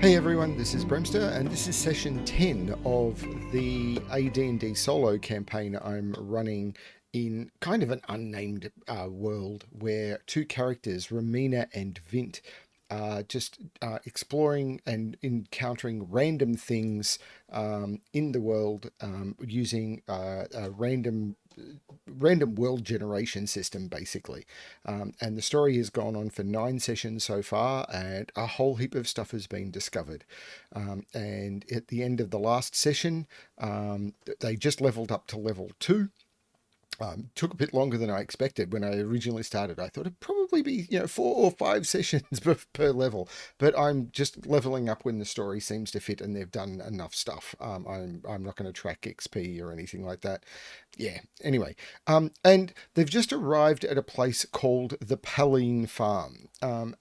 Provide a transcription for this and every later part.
Hey everyone, this is Bremster, and this is session 10 of the D&D Solo campaign I'm running in kind of an unnamed world where two characters, Romina and Vint, are just exploring and encountering random things in the world using a random world generation system, basically. And the story has gone on for 9 sessions so far, and a whole heap of stuff has been discovered. And at the end of the last session, they just leveled up to level 2. Took a bit longer than I expected when I originally started. I thought it'd probably be 4 or 5 sessions per level, but I'm just leveling up when the story seems to fit and they've done enough stuff. I'm not going to track XP or anything like that. Yeah. Anyway, and they've just arrived at a place called the Paline Farm,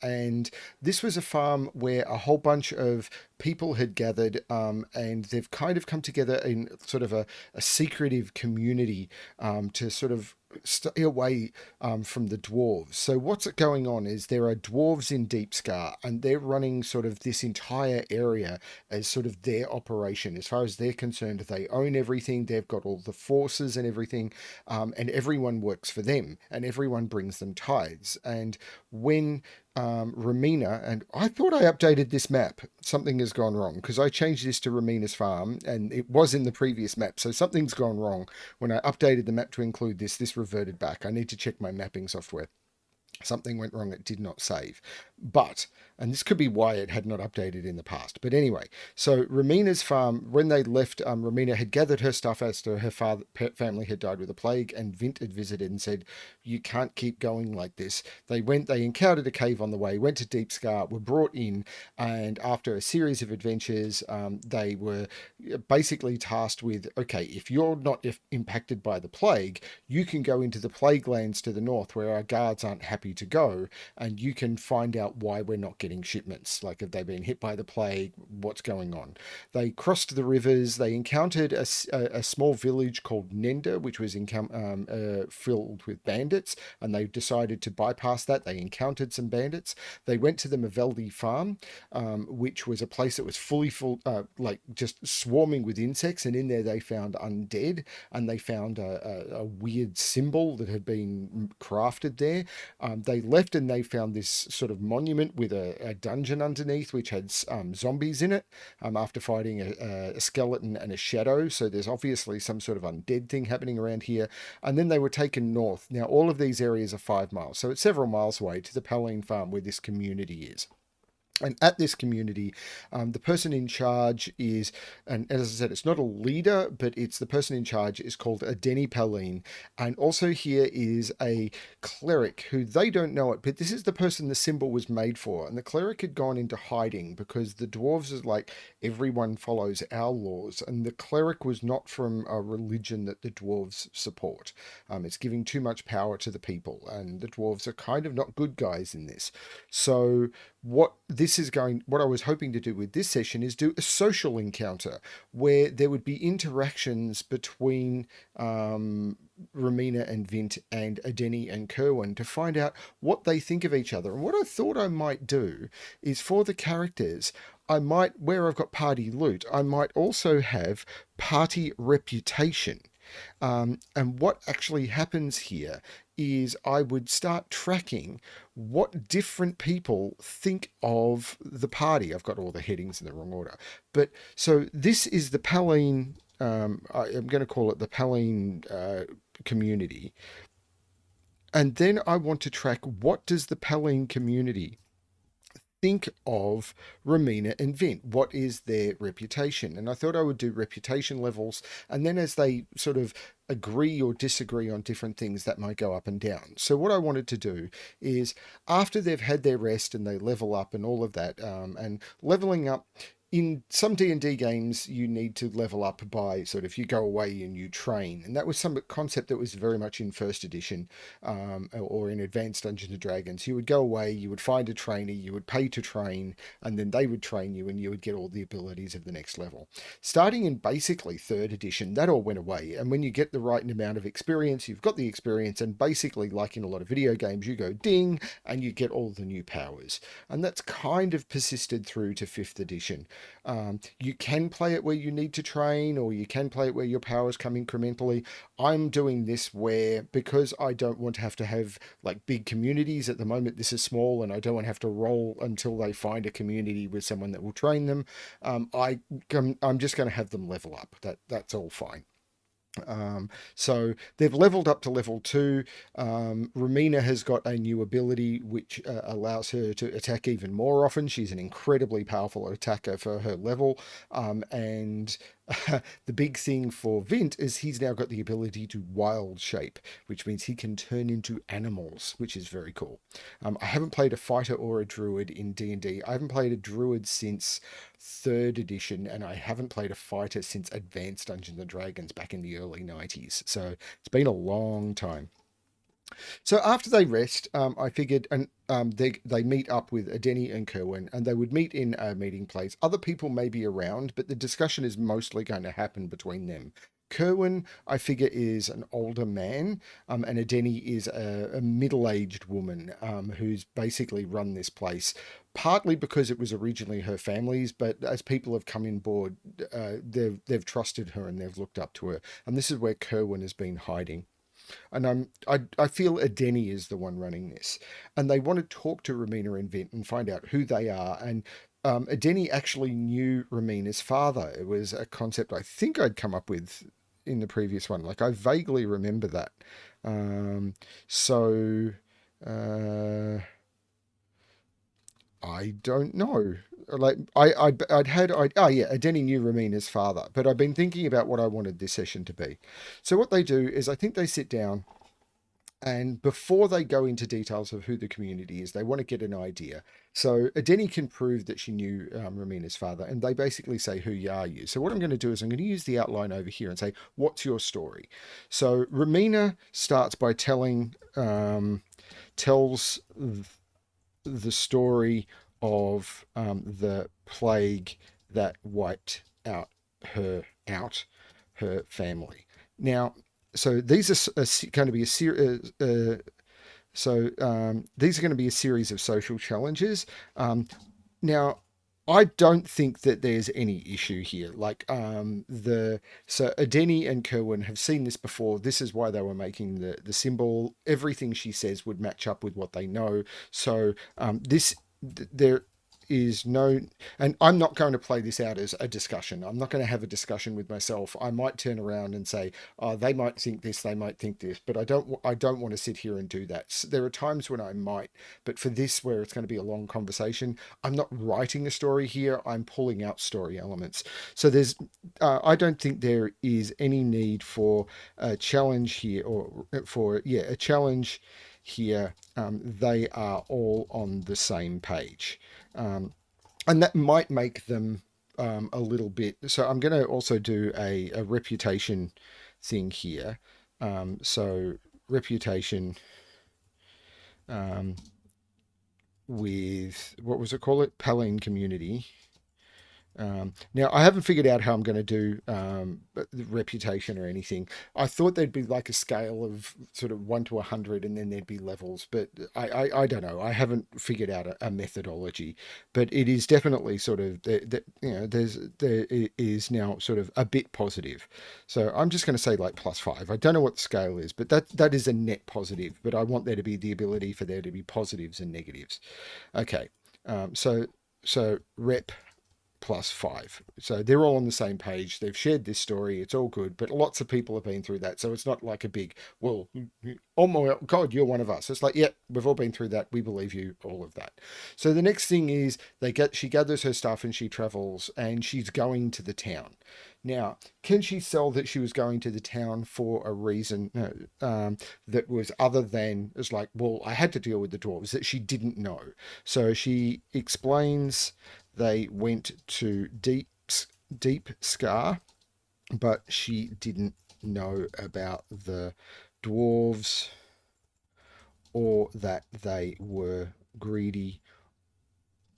and this was a farm where a whole bunch of people had gathered, and they've kind of come together in sort of a secretive community to sort of stay away from the dwarves. So what's going on is there are dwarves in Deep Scar, and they're running sort of this entire area as sort of their operation. As far as they're concerned, they own everything. They've got all the forces and everything, and everyone works for them, and everyone brings them tithes. And when Romina, and I thought I updated this map. Something has gone wrong because I changed this to Romina's farm and it was in the previous map. So something's gone wrong. When I updated the map to include this reverted back. I need to check my mapping software. Something went wrong, it did not save. But, and this could be why it had not updated in the past. But anyway, so Romina's farm, when they left, Romina had gathered her stuff as to her family had died with a plague, and Vint had visited and said, you can't keep going like this. They encountered a cave on the way, went to Deep Scar, were brought in, and after a series of adventures, they were basically tasked with, okay, if you're not impacted by the plague, you can go into the plague lands to the north where our guards aren't happy to go, and you can find out why we're not getting shipments. Like, have they been hit by the plague? What's going on? They crossed the rivers. They encountered a small village called Nenda, which was filled with bandits, and they decided to bypass that. They encountered some bandits. They went to the Maveldi farm, which was a place that was like just swarming with insects, and in there they found undead, and they found a weird symbol that had been crafted there. They left and they found this sort of monument with a dungeon underneath, which had zombies in it, after fighting a skeleton and a shadow. So there's obviously some sort of undead thing happening around here. And then they were taken north. Now, all of these areas are 5 miles. So it's several miles away to the Paline Farm where this community is. And at this community, the person in charge is, and as I said, it's not a leader, but it's the person in charge is called Adeni Paline. And also here is a cleric who they don't know it, but this is the person the symbol was made for. And the cleric had gone into hiding because the dwarves is like, everyone follows our laws. And the cleric was not from a religion that the dwarves support. It's giving too much power to the people. And the dwarves are kind of not good guys in this. So what I was hoping to do with this session is do a social encounter where there would be interactions between Romina and Vint and Adeni and Kerwin to find out what they think of each other. And what I thought I might do is for the characters, I might, where I've got party loot, I might also have party reputation. And what actually happens here is I would start tracking what different people think of the party. I've got all the headings in the wrong order. But so this is the Paline, I'm going to call it the Paline community. And then I want to track what does the Paline community think of Romina and Vint? What is their reputation? And I thought I would do reputation levels, and then as they sort of agree or disagree on different things, that might go up and down. So what I wanted to do is, after they've had their rest and they level up and all of that, and leveling up in some D&D games, you need to level up by sort of you go away and you train, and that was some concept that was very much in first edition, or in Advanced Dungeons and Dragons. You would go away, you would find a trainer, you would pay to train, and then they would train you, and you would get all the abilities of the next level. Starting in basically third edition, that all went away, and when you get the right amount of experience, you've got the experience, and basically, like in a lot of video games, you go ding, and you get all the new powers, and that's kind of persisted through to fifth edition. You can play it where you need to train, or you can play it where your powers come incrementally. I'm doing this where, because I don't want to have like big communities at the moment, this is small, and I don't want to have to roll until they find a community with someone that will train them. I'm just going to have them level up. That's all fine. So they've leveled up to level 2. Romina has got a new ability which allows her to attack even more often. She's an incredibly powerful attacker for her level. And the big thing for Vint is he's now got the ability to wild shape, which means he can turn into animals, which is very cool. I haven't played a fighter or a druid in D&D. I haven't played a druid since third edition, and I haven't played a fighter since Advanced Dungeons and Dragons back in the early 90s. So it's been a long time. So after they rest, I figured, and they meet up with Adeni and Kerwin, and they would meet in a meeting place. Other people may be around, but the discussion is mostly going to happen between them. Kerwin, I figure, is an older man, and Adeni is a middle-aged woman who's basically run this place, partly because it was originally her family's, but as people have come in board, they've trusted her and they've looked up to her, and this is where Kerwin has been hiding. And I feel Adeni is the one running this, and they want to talk to Romina and Vint and find out who they are. And Adeni actually knew Romina's father. It was a concept I think I'd come up with in the previous one. Like I vaguely remember that. Um, so I don't know. Like I'd had oh yeah, Adeni knew Romina's father, but I've been thinking about what I wanted this session to be. So what they do is I think they sit down, and before they go into details of who the community is, they want to get an idea. So Adeni can prove that she knew Romina's father, and they basically say, "Who are you?" So what I'm going to do is I'm going to use the outline over here and say, "What's your story?" So Romina starts by tells the story of the plague that wiped out her family. Now, so these are going to be a series. These are going to be a series of social challenges. Now, I don't think that there's any issue here. Like so Adeni and Kerwin have seen this before. This is why they were making the symbol. Everything she says would match up with what they know. So there is no, and I'm not going to play this out as a discussion. I'm not going to have a discussion with myself. I might turn around and say, "Oh, they might think this, they might think this," but I don't want to sit here and do that. There are times when I might, but for this, where it's going to be a long conversation, I'm not writing a story here. I'm pulling out story elements. So I don't think there is any need for a challenge here, or for a challenge here. They are all on the same page. And that might make them a little bit. So I'm going to also do a reputation thing here. So reputation with, what was it called? Paline Community. Now, I haven't figured out how I'm going to do reputation or anything. I thought there'd be like a scale of sort of 1 to 100, and then there'd be levels, but I don't know. I haven't figured out a methodology, but it is definitely sort of there is now sort of a bit positive. So I'm just going to say like +5. I don't know what the scale is, but that is a net positive. But I want there to be the ability for there to be positives and negatives. Okay, so rep +5. So they're all on the same page. They've shared this story. It's all good, but lots of people have been through that. So it's not like a big, well, oh my God, you're one of us. It's like, yeah, we've all been through that. We believe you, all of that. So the next thing is she gathers her stuff and she travels, and she's going to the town. Now, can she sell that she was going to the town for a reason that was other than, it's like, well, I had to deal with the dwarves, that she didn't know. So she explains they went to deep Scar, but she didn't know about the dwarves or that they were greedy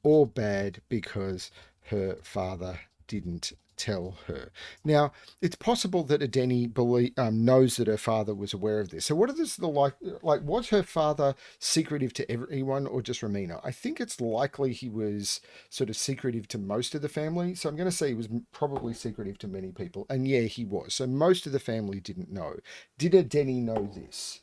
or bad because her father didn't tell her. Now, it's possible that Adeni knows that her father was aware of this. So, what is the like? Was her father secretive to everyone or just Romina? I think it's likely he was sort of secretive to most of the family. So, I'm going to say he was probably secretive to many people, and yeah, he was. So, most of the family didn't know. Did Adeni know this?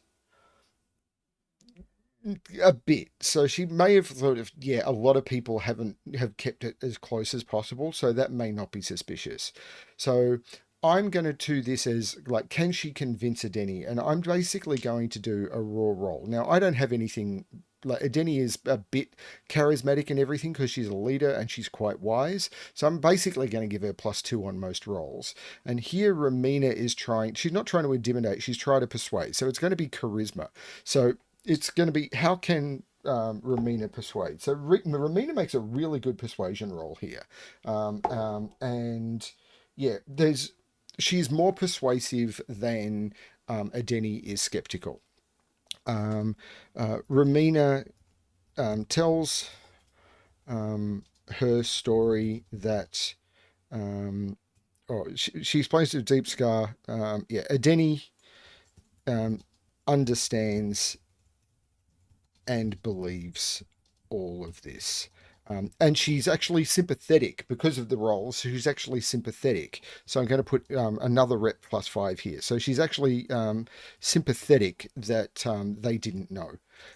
A bit. So she may have thought of, yeah, a lot of people haven't have kept it as close as possible, so that may not be suspicious. So I'm going to do this as like, can she convince Adeni? And I'm basically going to do a raw roll. Now I don't have anything like Adeni is a bit charismatic and everything because she's a leader and she's quite wise. So I'm basically going to give her +2 on most rolls. And here Romina is trying, she's not trying to intimidate, she's trying to persuade. So it's going to be charisma. So it's going to be how can Romina persuade. So Romina makes a really good persuasion roll here, and yeah, there's she's more persuasive than Adeni is skeptical. Romina tells her story that she explains to Deep Scar. Yeah, Adeni um, understands and believes all of this. And she's actually sympathetic because of the roles. She's actually sympathetic. So I'm going to put another rep +5 here. So she's actually sympathetic that they didn't know.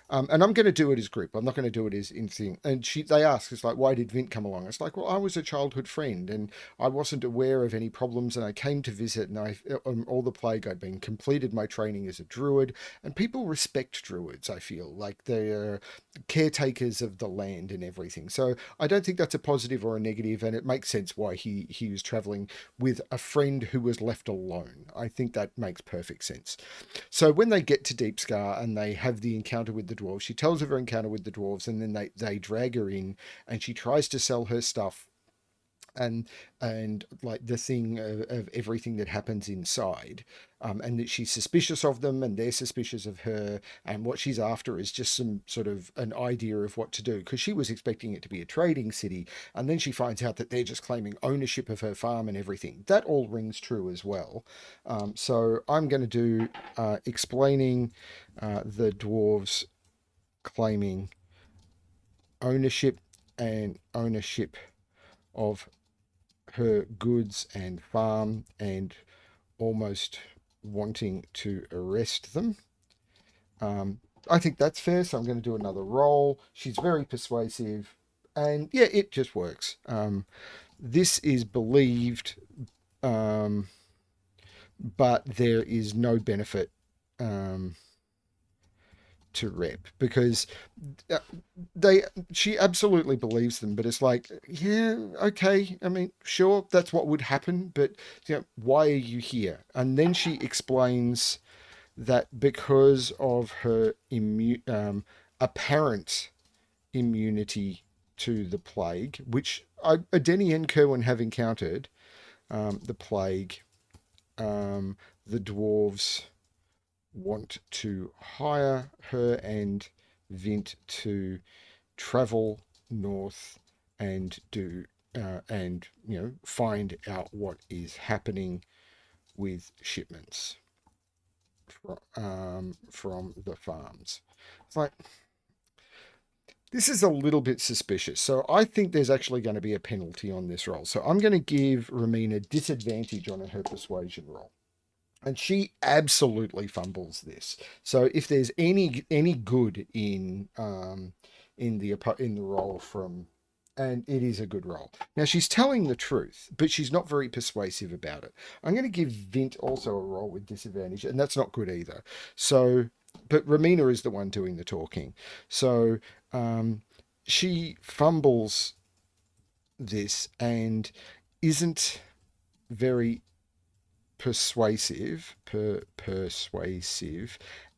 And I'm going to do it as group. I'm not going to do it as in thing. And they ask, it's like, why did Vint come along? It's like, well, I was a childhood friend and I wasn't aware of any problems. And I came to visit and all the plague I'd been completed my training as a druid. And people respect druids, I feel like they're caretakers of the land and everything. So I don't think that's a positive or a negative, and it makes sense why he was traveling with a friend who was left alone. I think that makes perfect sense. So when they get to Deep Scar and they have the encounter with the dwarves, she tells of her encounter with the dwarves, and then they drag her in, and she tries to sell her stuff and like the thing of everything that happens inside, and that she's suspicious of them and they're suspicious of her, and what she's after is just some sort of an idea of what to do because she was expecting it to be a trading city, and then she finds out that they're just claiming ownership of her farm and everything. That all rings true as well. So I'm going to do explaining the dwarves claiming ownership and ownership of her goods and farm and almost wanting to arrest them. I think that's fair, so I'm going to do another roll. She's very persuasive, and yeah, it just works. This is believed, um, but there is no benefit um, to rep because uh, they she absolutely believes them, but it's like, yeah, okay, I mean, sure, that's what would happen, but why are you here? And then she explains that because of her apparent immunity to the plague, which Adeni and Kerwin have encountered, the plague, the dwarves want to hire her and Vint to travel north and do and find out what is happening with shipments from the farms. It's like, this is a little bit suspicious. So I think there's actually going to be a penalty on this roll. So I'm going to give Romina disadvantage on her persuasion roll. And she absolutely fumbles this. So if there's any good in the role from, and it is a good role. Now she's telling the truth, but she's not very persuasive about it. I'm going to give Vint also a role with disadvantage, and that's not good either. So, but Romina is the one doing the talking. So she fumbles this and isn't very persuasive,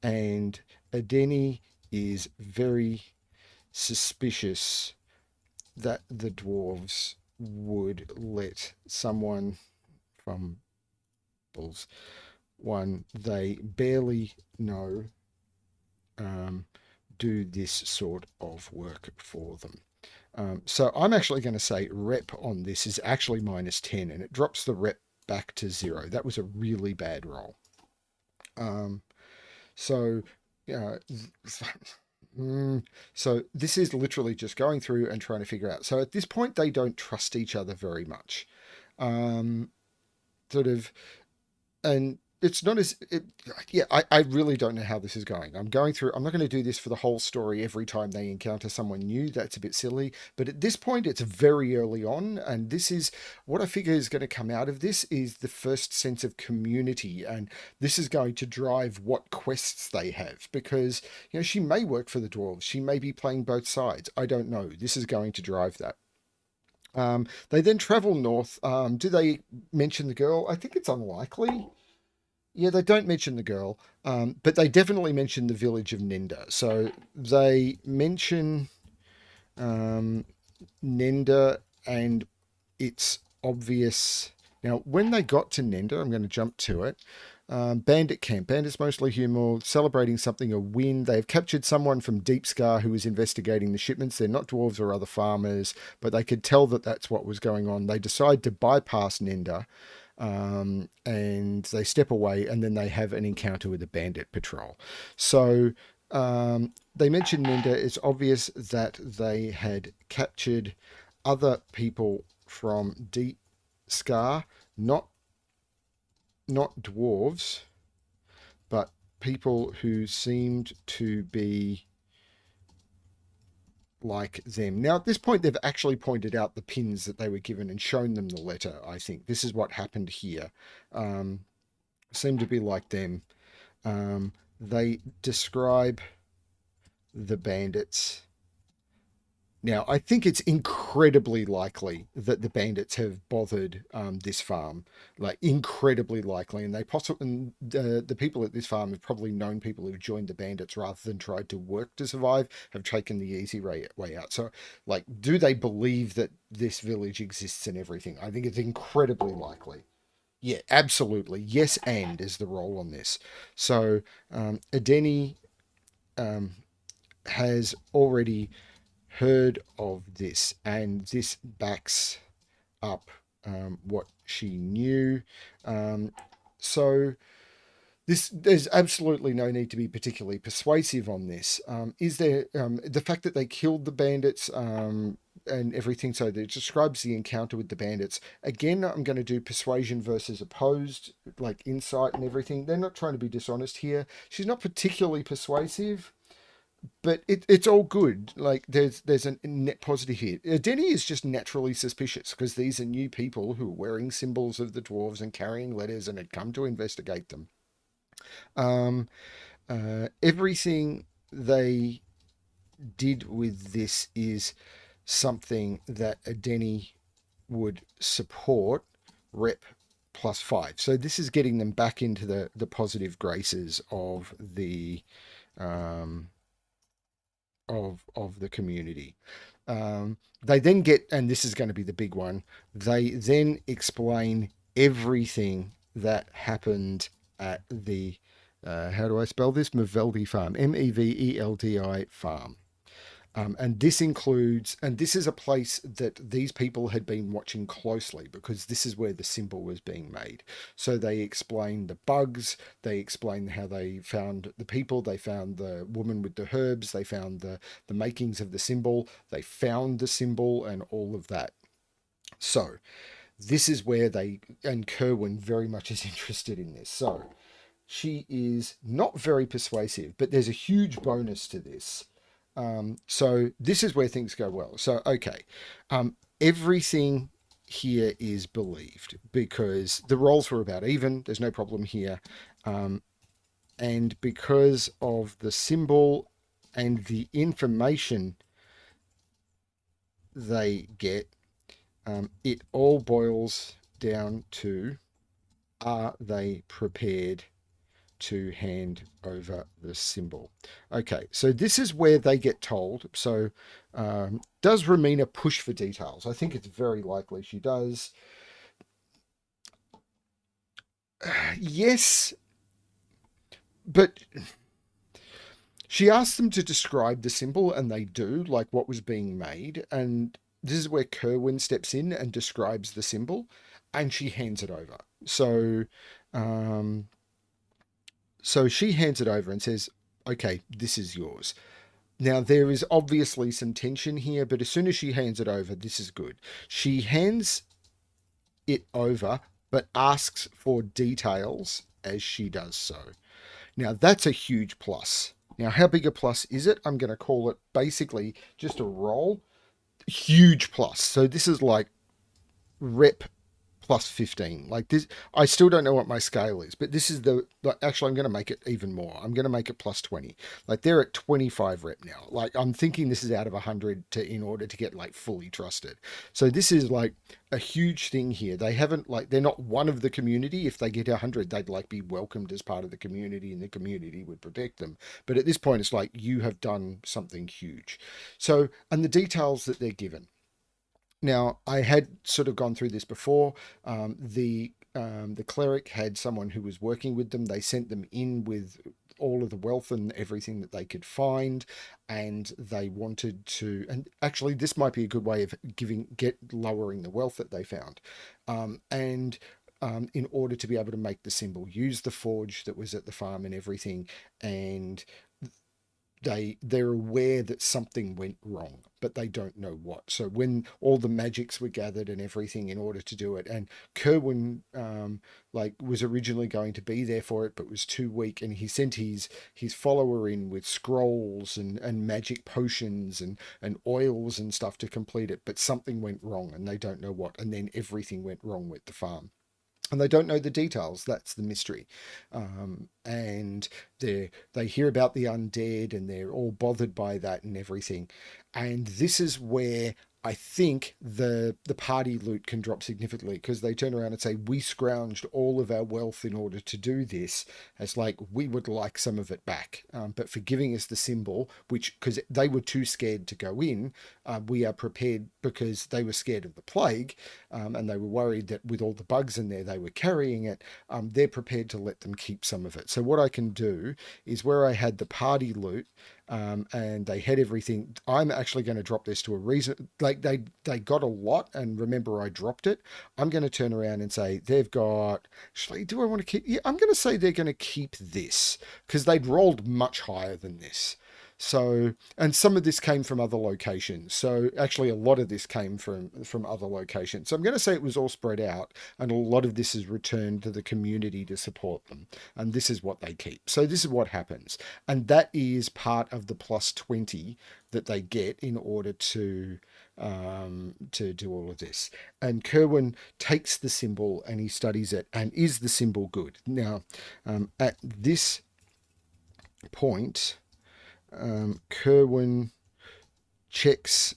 and Adeni is very suspicious that the dwarves would let someone from Bulls, one they barely know, um, do this sort of work for them. So I'm actually going to say rep on this is actually -10, and it drops the rep back to 0. That was a really bad roll. Um, so, uh, so this is literally just going through and trying to figure out. So at this point, they don't trust each other very much. Um, sort of, and it's not as yeah, I really don't know how this is going. I'm going through, I'm not going to do this for the whole story every time they encounter someone new. That's a bit silly, but at this point it's very early on, and this is what I figure is going to come out of this is the first sense of community, and this is going to drive what quests they have, because she may work for the dwarves, she may be playing both sides, I don't know. This is going to drive that. They then travel north. Do they mention the girl? I think it's unlikely. Yeah, they don't mention the girl, but they definitely mention the village of Nenda. So they mention um, Nenda, and it's obvious. Now, when they got to Nenda, I'm going to jump to it. Bandit camp. Bandits mostly human, celebrating something, a win. They've captured someone from Deep Scar who was investigating the shipments. They're not dwarves or other farmers, but they could tell that that's what was going on. They decide to bypass Nenda, and they step away, and then they have an encounter with a bandit patrol. So they mentioned Nenda. It's obvious that they had captured other people from Deep Scar, not dwarves, but people who seemed to be like them. Now, at this point, they've actually pointed out the pins that they were given and shown them the letter, I think. This is what happened here. Seem to be like them. They describe the bandits. Now, I think it's incredibly likely that the bandits have bothered this farm, like incredibly likely, and they possibly the people at this farm have probably known people who've joined the bandits rather than tried to work to survive, have taken the easy way out. So, like, do they believe that this village exists and everything? I think it's incredibly likely. Yeah, absolutely. Yes, and is the role on this. So, Adeni um, has already heard of this, and this backs up what she knew. So there's absolutely no need to be particularly persuasive on this. Is there the fact that they killed the bandits and everything? So it describes the encounter with the bandits. Again, I'm going to do persuasion versus opposed, like insight and everything. They're not trying to be dishonest here. She's not particularly persuasive, but it's all good. Like there's a net positive here. Denny is just naturally suspicious because these are new people who are wearing symbols of the dwarves and carrying letters and had come to investigate them. Um, Everything they did with this is something that a Denny would support. Rep +5. So this is getting them back into the positive graces of the um, of the community. They then get, and this is going to be the big one, they then explain everything that happened at the, how do I spell this? Meveldi Farm, Meveldi farm. And this includes, and this is a place that these people had been watching closely because this is where the symbol was being made. So they explain the bugs, they explain how they found the people, they found the woman with the herbs, they found the makings of the symbol, they found the symbol and all of that. So this is where they, and Kerwin very much is interested in this. So she is not very persuasive, but there's a huge bonus to this. So this is where things go well. So, okay, everything here is believed because the rolls were about even. There's no problem here. And because of the symbol and the information they get, it all boils down to, are they prepared to hand over the symbol. Okay, so this is where they get told. So does Romina push for details? I think it's very likely she does. Yes, but she asks them to describe the symbol, and they do, like what was being made. And this is where Kerwin steps in and describes the symbol, and she hands it over. Um, so she hands it over and says, "Okay, this is yours." Now, there is obviously some tension here, but as soon as she hands it over, this is good. She hands it over, but asks for details as she does so. Now, that's a huge plus. Now, how big a plus is it? I'm going to call it basically just a roll. Huge plus. So this is like rep plus 15. Like this, I still don't know what my scale is, but this is actually, I'm going to make it even more. I'm going to make it plus 20. Like they're at 25 rep now. Like I'm thinking this is out of 100 in order to get like fully trusted. So this is like a huge thing here. They haven't like, they're not one of the community. If they get 100, they'd like be welcomed as part of the community and the community would protect them. But at this point, it's like you have done something huge. So, and the details that they're given. Now, I had sort of gone through this before. The cleric had someone who was working with them. They sent them in with all of the wealth and everything that they could find, and they wanted to. And actually, this might be a good way of lowering the wealth that they found, and. In order to be able to make the symbol, use the forge that was at the farm and everything, and they're aware that something went wrong, but they don't know what. So when all the magics were gathered and everything in order to do it, and Kerwin like was originally going to be there for it but was too weak, and he sent his follower in with scrolls and magic potions and oils and stuff to complete it, but something went wrong and they don't know what, and then everything went wrong with the farm. And they don't know the details. That's the mystery. And they hear about the undead and they're all bothered by that and everything. And this is where I think the party loot can drop significantly, because they turn around and say, we scrounged all of our wealth in order to do this. It's like, we would like some of it back. But for giving us the symbol, which, because they were too scared to go in, we are prepared, because they were scared of the plague, and they were worried that with all the bugs in there, they were carrying it. They're prepared to let them keep some of it. So what I can do is, where I had the party loot, and they had everything, I'm actually going to drop this to a reason. Like they got a lot, and remember I dropped it. I'm going to turn around and say they've got. Actually, do I want to keep? Yeah, I'm going to say they're going to keep this, because they'd rolled much higher than this. So, and some of this came from other locations. So actually, a lot of this came from other locations. So I'm going to say it was all spread out, and a lot of this is returned to the community to support them. And this is what they keep. So this is what happens, and that is part of the plus 20 that they get in order to do all of this. And Kerwin takes the symbol and he studies it. And is the symbol good? Now, at this point, Kerwin checks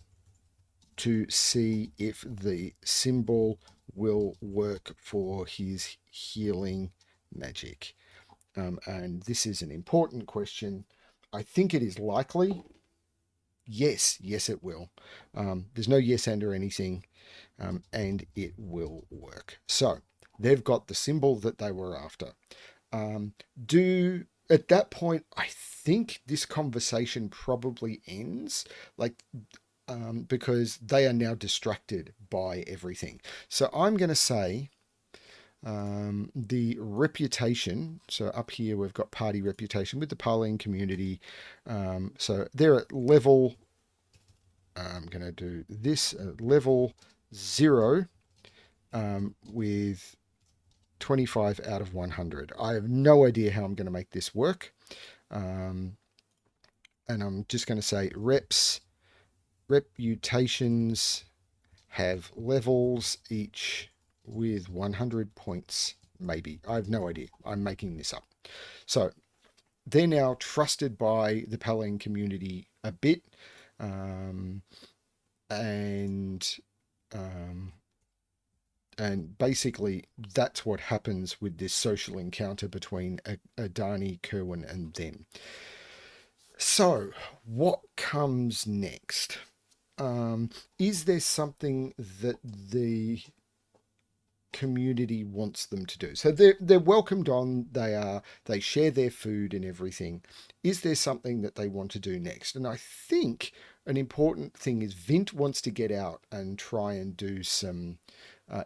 to see if the symbol will work for his healing magic. And this is an important question. I think it is likely. Yes, it will. There's no yes and or anything, and it will work. So they've got the symbol that they were after. At that point, I think this conversation probably ends, like, because they are now distracted by everything. So I'm going to say the reputation. So up here we've got party reputation with the Paline Community. So they're at level. I'm going to do this at level 0, with 25 out of 100. I have no idea how I'm going to make this work. And I'm just going to say reputations have levels each with 100 points, maybe. I have no idea. I'm making this up. So they're now trusted by the Paline community a bit. And And basically, that's what happens with this social encounter between Adani, Kerwin, and them. So, what comes next? Is there something that the community wants them to do? So they're welcomed on. They share their food and everything. Is there something that they want to do next? And I think an important thing is Vint wants to get out and try and do some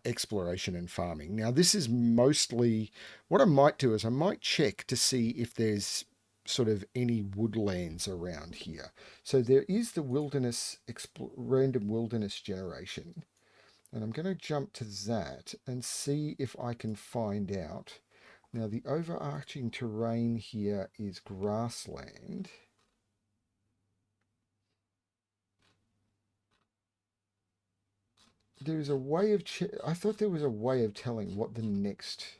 exploration and farming. Now this is mostly what I might do is I might check to see if there's sort of any woodlands around here. So there is the random wilderness generation. And I'm going to jump to that and see if I can find out. Now, the overarching terrain here is grassland. There's a way of... I thought there was a way of telling what the next...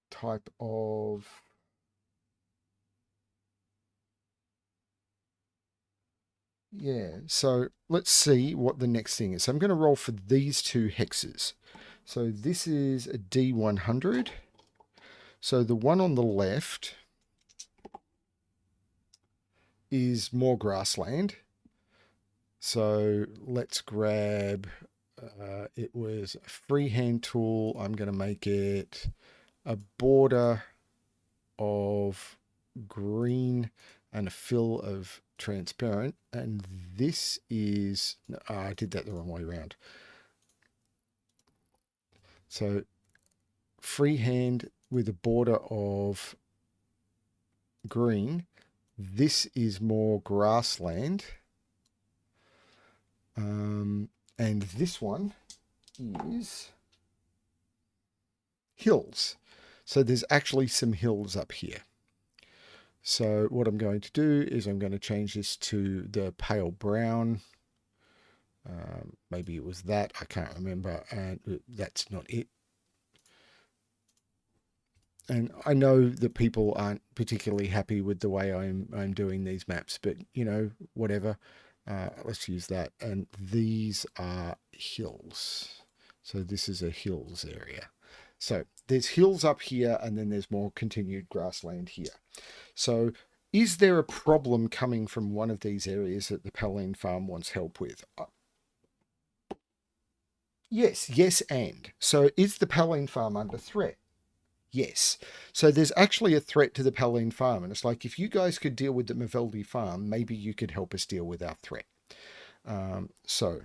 type of... Yeah, so let's see what the next thing is. So I'm going to roll for these two hexes. So this is a D100. So the one on the left is more grassland. So let's grab, it was a freehand tool. I'm going to make it a border of green and a fill of transparent. And this is, I did that the wrong way around. So freehand with a border of green. This is more grassland. And this one is hills. So there's actually some hills up here. So what I'm going to do is I'm going to change this to the pale brown. Maybe it was that, I can't remember, and that's not it. And I know that people aren't particularly happy with the way I'm doing these maps, but you know, whatever. Let's use that. And these are hills. So this is a hills area. So there's hills up here, and then there's more continued grassland here. So is there a problem coming from one of these areas that the Paline farm wants help with? Yes, and. So is the Paline farm under threat? Yes. So there's actually a threat to the Paline farm. And it's like, if you guys could deal with the Maveldi farm, maybe you could help us deal with our threat. So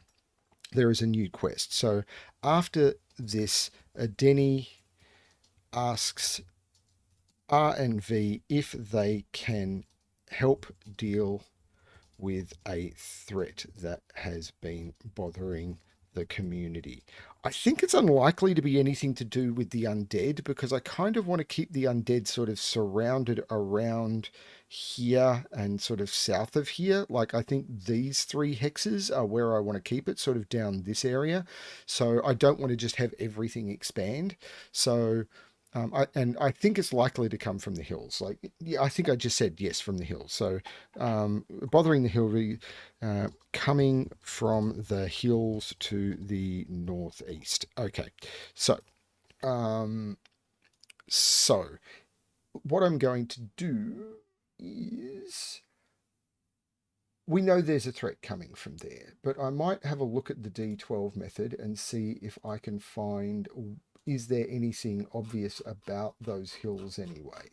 there is a new quest. So after this, Denny asks R and V if they can help deal with a threat that has been bothering the community. I think it's unlikely to be anything to do with the undead, because I kind of want to keep the undead sort of surrounded around here and sort of south of here. Like, I think these three hexes are where I want to keep it, sort of down this area. So I don't want to just have everything expand. So I think it's likely to come from the hills. Like, yeah, I think I just said yes, from the hills. So bothering the hill, coming from the hills to the northeast. Okay, so so what I'm going to do is, we know there's a threat coming from there, but I might have a look at the D12 method and see if I can find, is there anything obvious about those hills anyway?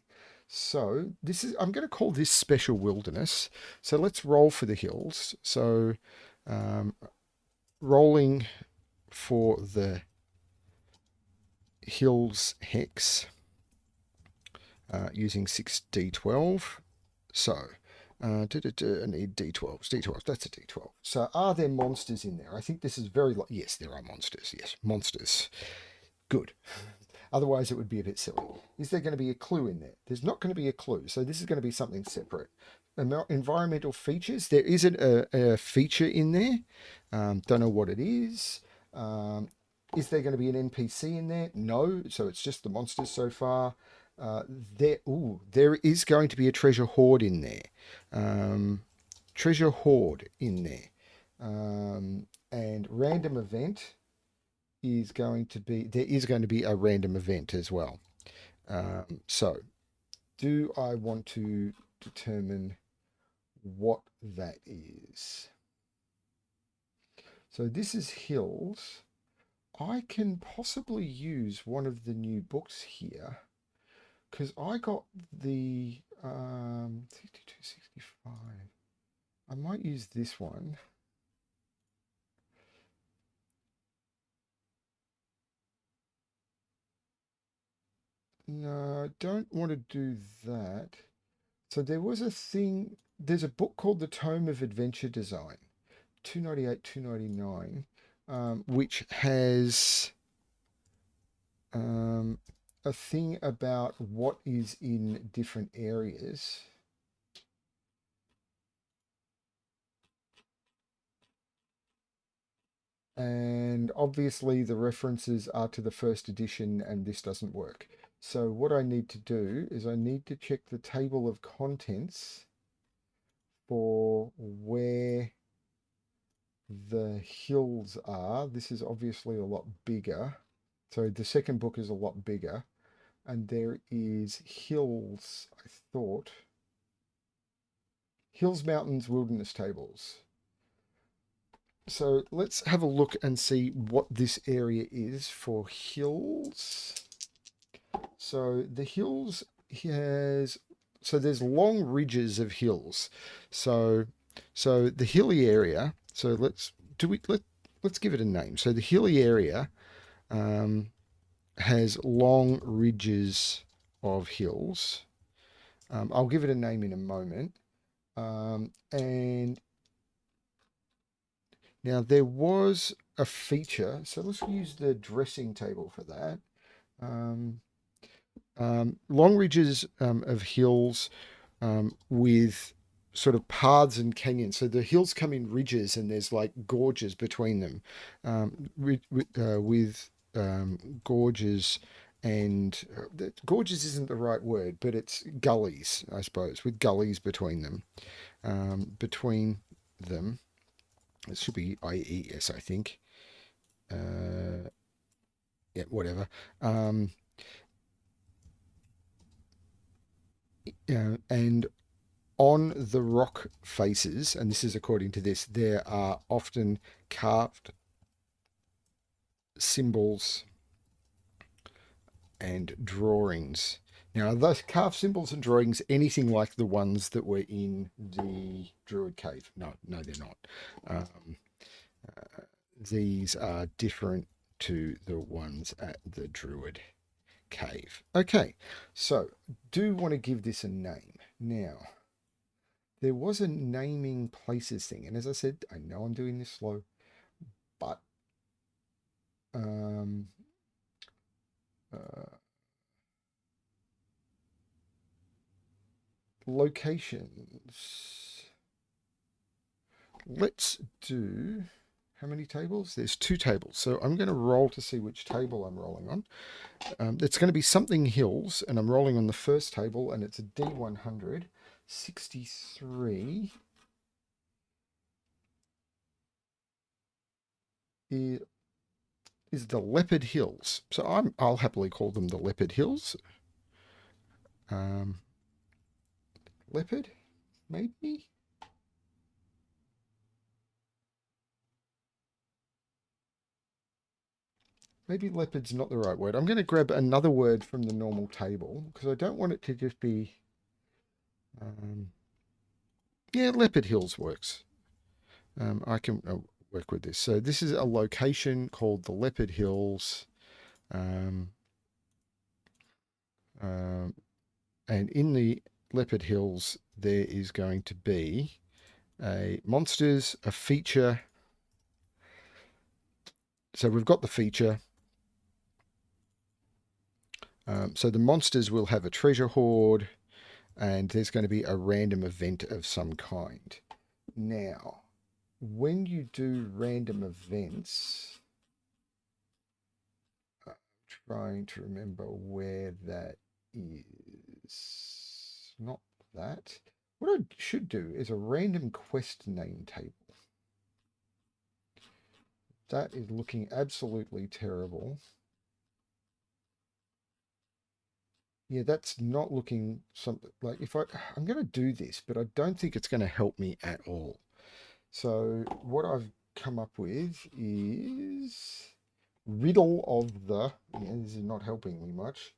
So this is, I'm going to call this special wilderness. So let's roll for the hills. So rolling for the hills hex using 6d12. So I need D12s. D12s, that's a D12. So are there monsters in there? I think this is very... Yes, there are monsters. Yes, monsters. Good. Otherwise, it would be a bit silly. Is there going to be a clue in there? There's not going to be a clue. So this is going to be something separate. Environmental features. There isn't a feature in there. Don't know what it is. Is there going to be an NPC in there? No. So it's just the monsters so far. There is going to be a treasure hoard in there. Um, treasure hoard in there. And random event is going to be, there is going to be a random event as well. So do I want to determine what that is? So this is hills. I can possibly use one of the new books here because I got the 6265. I might use this one. No, I don't want to do that. So there was a thing, there's a book called The Tome of Adventure Design, 298, 299, which has a thing about what is in different areas. And obviously the references are to the first edition and this doesn't work. So what I need to do is I need to check the table of contents for where the hills are. This is obviously a lot bigger. So the second book is a lot bigger. And there is hills, I thought. Hills, mountains, wilderness tables. So let's have a look and see what this area is for hills. So the hills has, so there's long ridges of hills. So the hilly area. So let's give it a name. So the hilly area has long ridges of hills. I'll give it a name in a moment. And now there was a feature. So let's use the dressing table for that. Long ridges of hills with sort of paths and canyons. So the hills come in ridges and there's like gorges between them with gorges and gorges isn't the right word, but it's gullies, I suppose, with gullies between them. Between them, it should be IES, I think. Yeah, whatever. And on the rock faces, and this is according to this, there are often carved symbols and drawings. Now, are those carved symbols and drawings anything like the ones that were in the Druid Cave? No, they're not. These are different to the ones at the Druid Cave. Okay, so do want to give this a name. Now, there was a naming places thing, and as I said, I know I'm doing this slow, but locations. Let's do, how many tables? There's 2 tables. So I'm going to roll to see which table I'm rolling on. It's going to be something hills, and I'm rolling on the first table, and it's a D100. 63 is the Leopard Hills. So I'll happily call them the Leopard Hills. Leopard, maybe? Maybe leopard's not the right word. I'm going to grab another word from the normal table because I don't want it to just be... yeah, Leopard Hills works. I can work with this. So this is a location called the Leopard Hills. And in the Leopard Hills, there is going to be a monsters, a feature. So we've got the feature. So the monsters will have a treasure hoard, and there's going to be a random event of some kind. Now, when you do random events, I'm trying to remember where that is not that. What I should do is a random quest name table. That is looking absolutely terrible. Yeah, that's not looking something like I'm going to do this, but I don't think it's going to help me at all. So what I've come up with is riddle of the, yeah, this is not helping me much.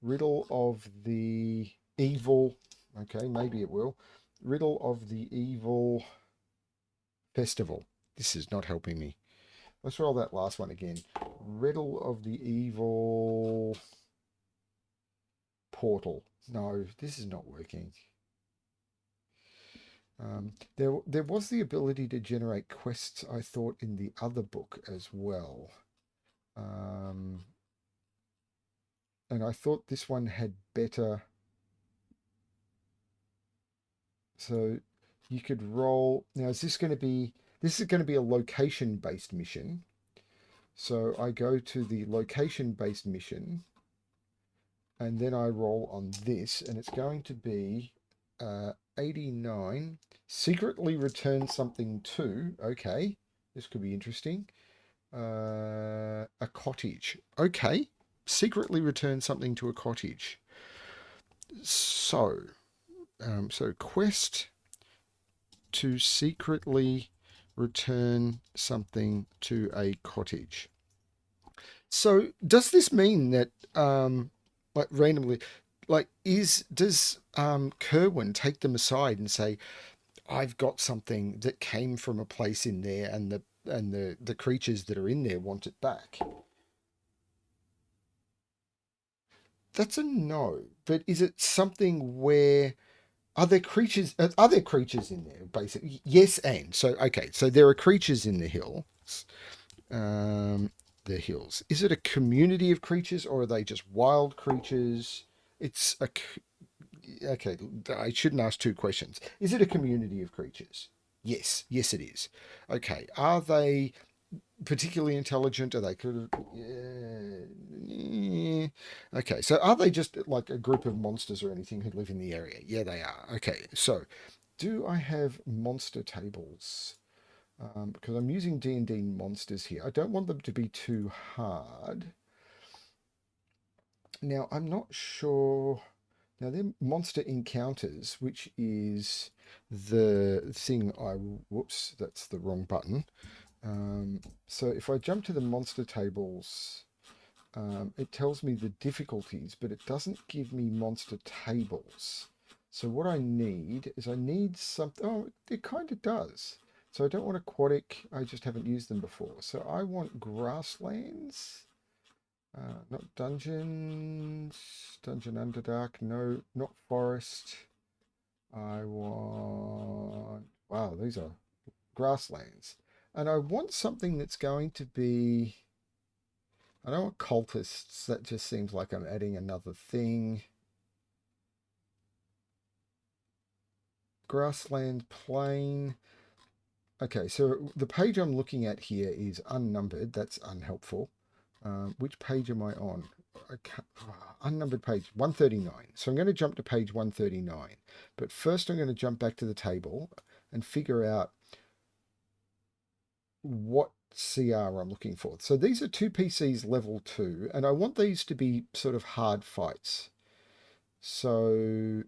Riddle of the evil, okay, maybe it will. Riddle of the evil festival. This is not helping me. Let's roll that last one again. Riddle of the evil portal. No, this is not working. There was the ability to generate quests, I thought, in the other book as well. And I thought this one had better. So you could roll. Now, is this going to be. This is going to be a location-based mission. So I go to the location-based mission. And then I roll on this. And it's going to be 89. Secretly return something to. Okay. This could be interesting. A cottage. Okay. Secretly return something to a cottage. So quest to secretly return something to a cottage. So does this mean that like randomly, like does Kerwin take them aside and say, I've got something that came from a place in there, and the creatures that are in there want it back? That's a no. But is it something where are there creatures? Are there creatures in there? Basically, yes. And so, okay, so there are creatures in the hills. The hills. Is it a community of creatures, or are they just wild creatures? It's a okay. I shouldn't ask two questions. Is it a community of creatures? Yes. Yes, it is. Okay. Are they particularly intelligent? Are they could? Yeah. Okay, so are they just like a group of monsters or anything who live in the area? Yeah, they are. Okay, so do I have monster tables? Because I'm using D&D monsters here. I don't want them to be too hard. Now, I'm not sure. Now, they're monster encounters, which is the thing whoops, that's the wrong button. So if I jump to the monster tables, it tells me the difficulties, but it doesn't give me monster tables. So what I need is something. Oh, it kind of does. So I don't want aquatic. I just haven't used them before. So I want grasslands, not dungeons, dungeon underdark. No, not forest. I want. Wow, these are grasslands, and I want something that's going to be. I don't want cultists. That just seems like I'm adding another thing. Grassland plain. Okay, so the page I'm looking at here is unnumbered. That's unhelpful. Which page am I on? Unnumbered page 139. So I'm going to jump to page 139. But first I'm going to jump back to the table and figure out what CR I'm looking for. So these are two PCs level 2, and I want these to be sort of hard fights. So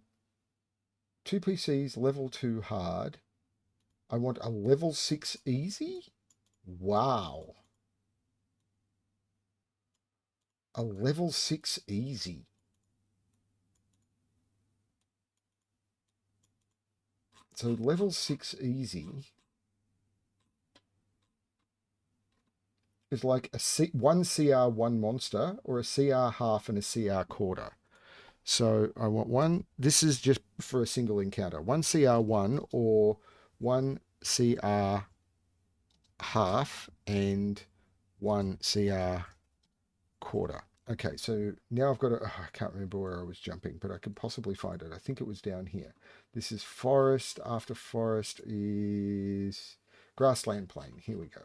two PCs level 2 hard. I want a level 6 easy. Wow. A level 6 easy. So level 6 easy is like one CR, one monster, or a CR half and a CR quarter. So I want one. This is just for a single encounter. One CR1 or one CR half and one CR quarter. Okay, so now I've got I can't remember where I was jumping, but I could possibly find it. I think it was down here. This is forest. After forest is grassland plain. Here we go.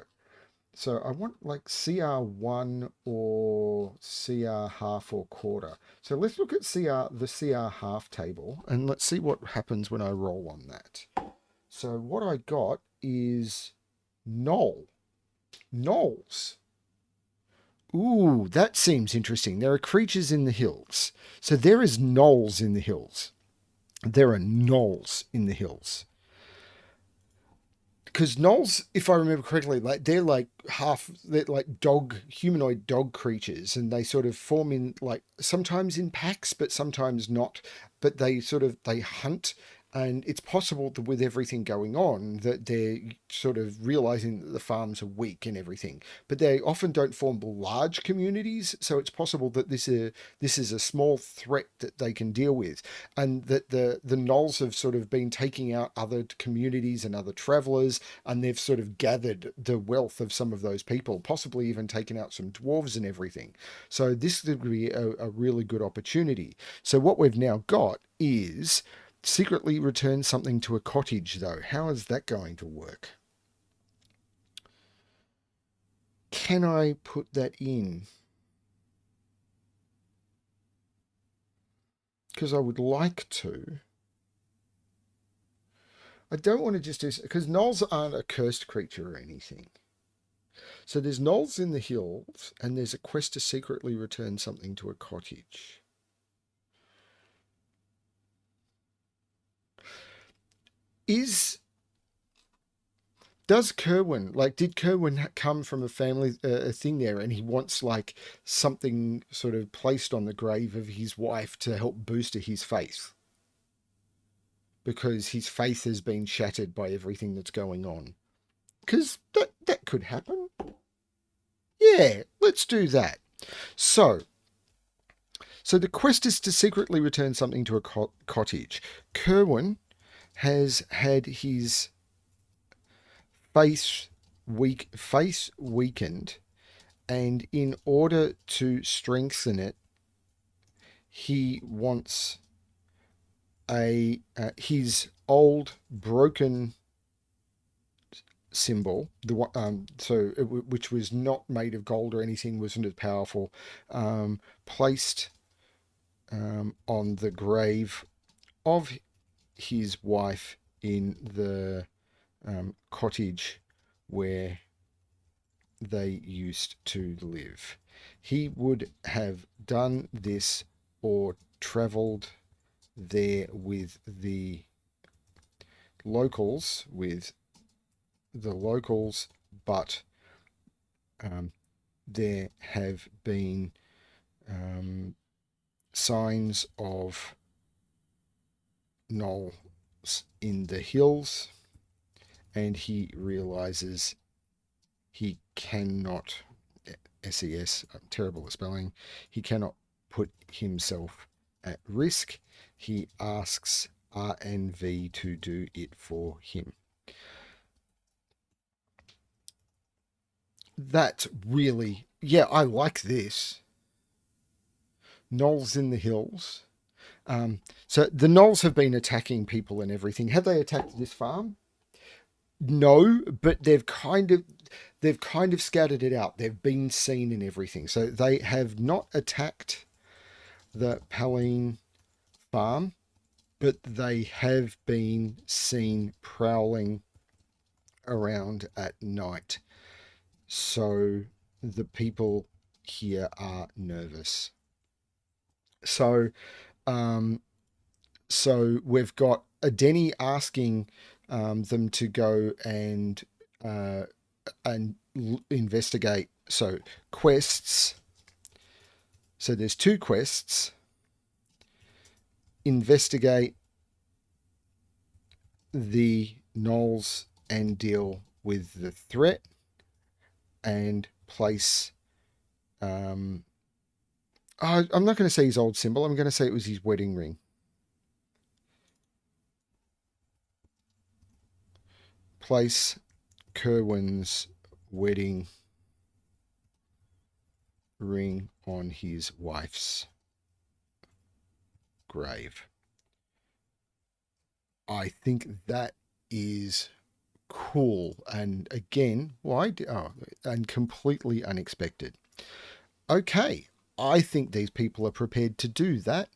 So I want like CR1 or CR half or quarter. So let's look at the CR half table and let's see what happens when I roll on that. So what I got is gnoll. Gnolls. Ooh, that seems interesting. There are creatures in the hills. So there is gnolls in the hills. There are gnolls in the hills. Because gnolls, if I remember correctly, they're like humanoid dog creatures, and they sort of form in like sometimes in packs, but sometimes not. But they hunt, and it's possible that with everything going on, that they're sort of realizing that the farms are weak and everything. But they often don't form large communities, so it's possible that this is a small threat that they can deal with, and that the gnolls have sort of been taking out other communities and other travelers, and they've sort of gathered the wealth of some of those people, possibly even taken out some dwarves and everything. So this would be a really good opportunity. So what we've now got is secretly return something to a cottage, though. How is that going to work? Can I put that in? Because I would like to. I don't want to just do, because gnolls aren't a cursed creature or anything. So there's gnolls in the hills, and there's a quest to secretly return something to a cottage. Is Does Kerwin, like, did Kerwin come from a family, a thing there, and he wants like something sort of placed on the grave of his wife to help booster his faith, because his faith has been shattered by everything that's going on? Because that could happen. Yeah, let's do that. So, so the quest is to secretly return something to a cottage. Kerwin has had his face weakened, and in order to strengthen it, he wants a his old broken symbol, which was not made of gold or anything, wasn't as powerful, placed on the grave of his wife in the cottage where they used to live. He would have done this or travelled there locals, with the locals, but there have been signs of gnolls in the hills, and he realizes he cannot, SES, I'm terrible at spelling, he cannot put himself at risk. He asks RNV to do it for him. That's really, yeah, I like this. Gnolls in the hills. So the gnolls have been attacking people and everything. Have they attacked this farm? No, but they've kind of scattered it out. They've been seen and everything. So they have not attacked the Paline farm, but they have been seen prowling around at night. So the people here are nervous. So um, so we've got a Denny asking them to go uh, and investigate. So quests. So there's two quests. Investigate the gnolls and deal with the threat, and place. I'm not going to say his old symbol. I'm going to say it was his wedding ring. Place Kerwin's wedding ring on his wife's grave. I think that is cool. And again, why? Oh, and completely unexpected. Okay, I think these people are prepared to do that.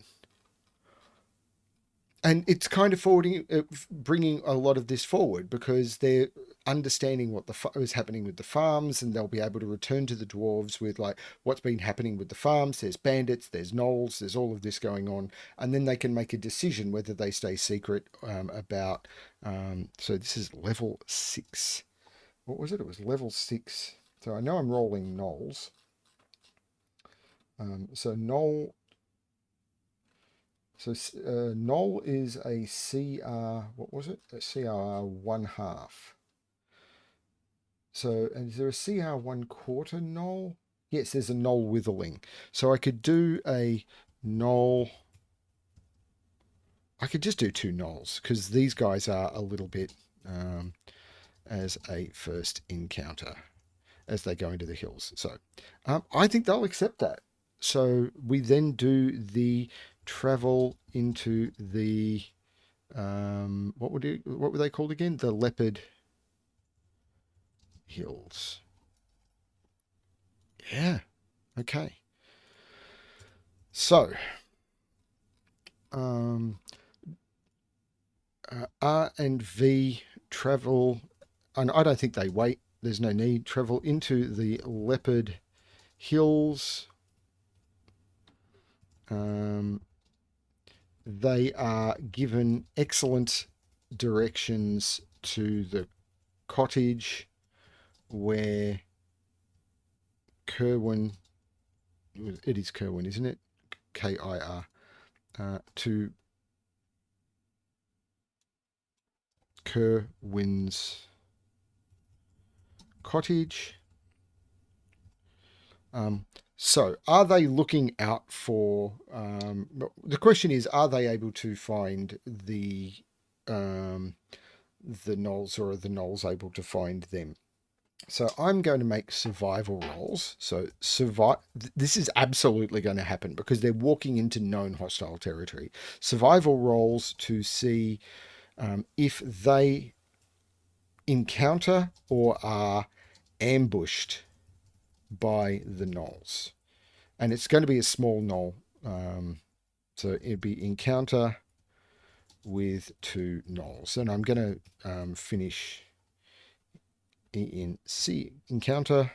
And it's kind of bringing a lot of this forward because they're understanding what is happening with the farms, and they'll be able to return to the dwarves with like what's been happening with the farms. There's bandits, there's gnolls, there's all of this going on, and then they can make a decision whether they stay secret about. So this is level 6. What was it? It was level 6. So I know I'm rolling gnolls. So gnoll. So Gnoll is a CR, what was it? A CR 1/2. So is there a CR 1/4 Gnoll? Yes, there's a Gnoll withering. So I could do a Gnoll. I could just do 2 Gnolls because these guys are a little bit as a first encounter as they go into the hills. So I think they'll accept that. So we then do the travel into the what were they called again? The Leopard Hills. Yeah. Okay. So R and V travel, and I don't think they wait. There's no need. Travel into the Leopard Hills. They are given excellent directions to the cottage where Kerwin, it is Kerwin, isn't it? Kir, to Kerwin's cottage. So, are they looking out for? The question is, are they able to find the gnolls, or are the gnolls able to find them? So I'm going to make survival rolls. So this is absolutely going to happen because they're walking into known hostile territory. Survival rolls to see if they encounter or are ambushed by the gnolls. And it's going to be a small gnoll. So it'd be encounter with 2 gnolls. And I'm going to finish in C, encounter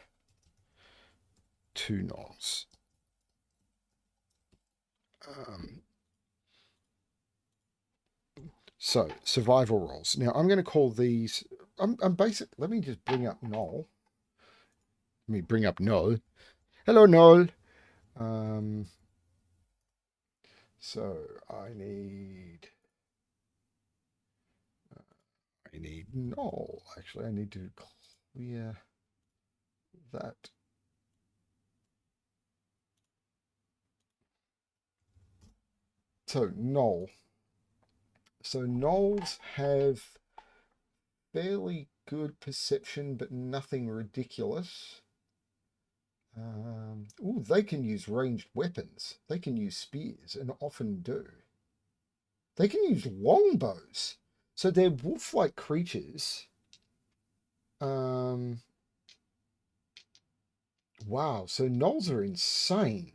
2 gnolls. So survival rolls. Now I'm going to call these. I'm basic. Let me just bring up Gnoll. Let me bring up Gnoll. Hello, Gnoll. So I need Gnoll. Actually, I need to clear that. So Gnoll. So gnolls have fairly good perception, but nothing ridiculous. They can use ranged weapons. They can use spears, and often do. They can use longbows. So they're wolf-like creatures. Wow, so gnolls are insane.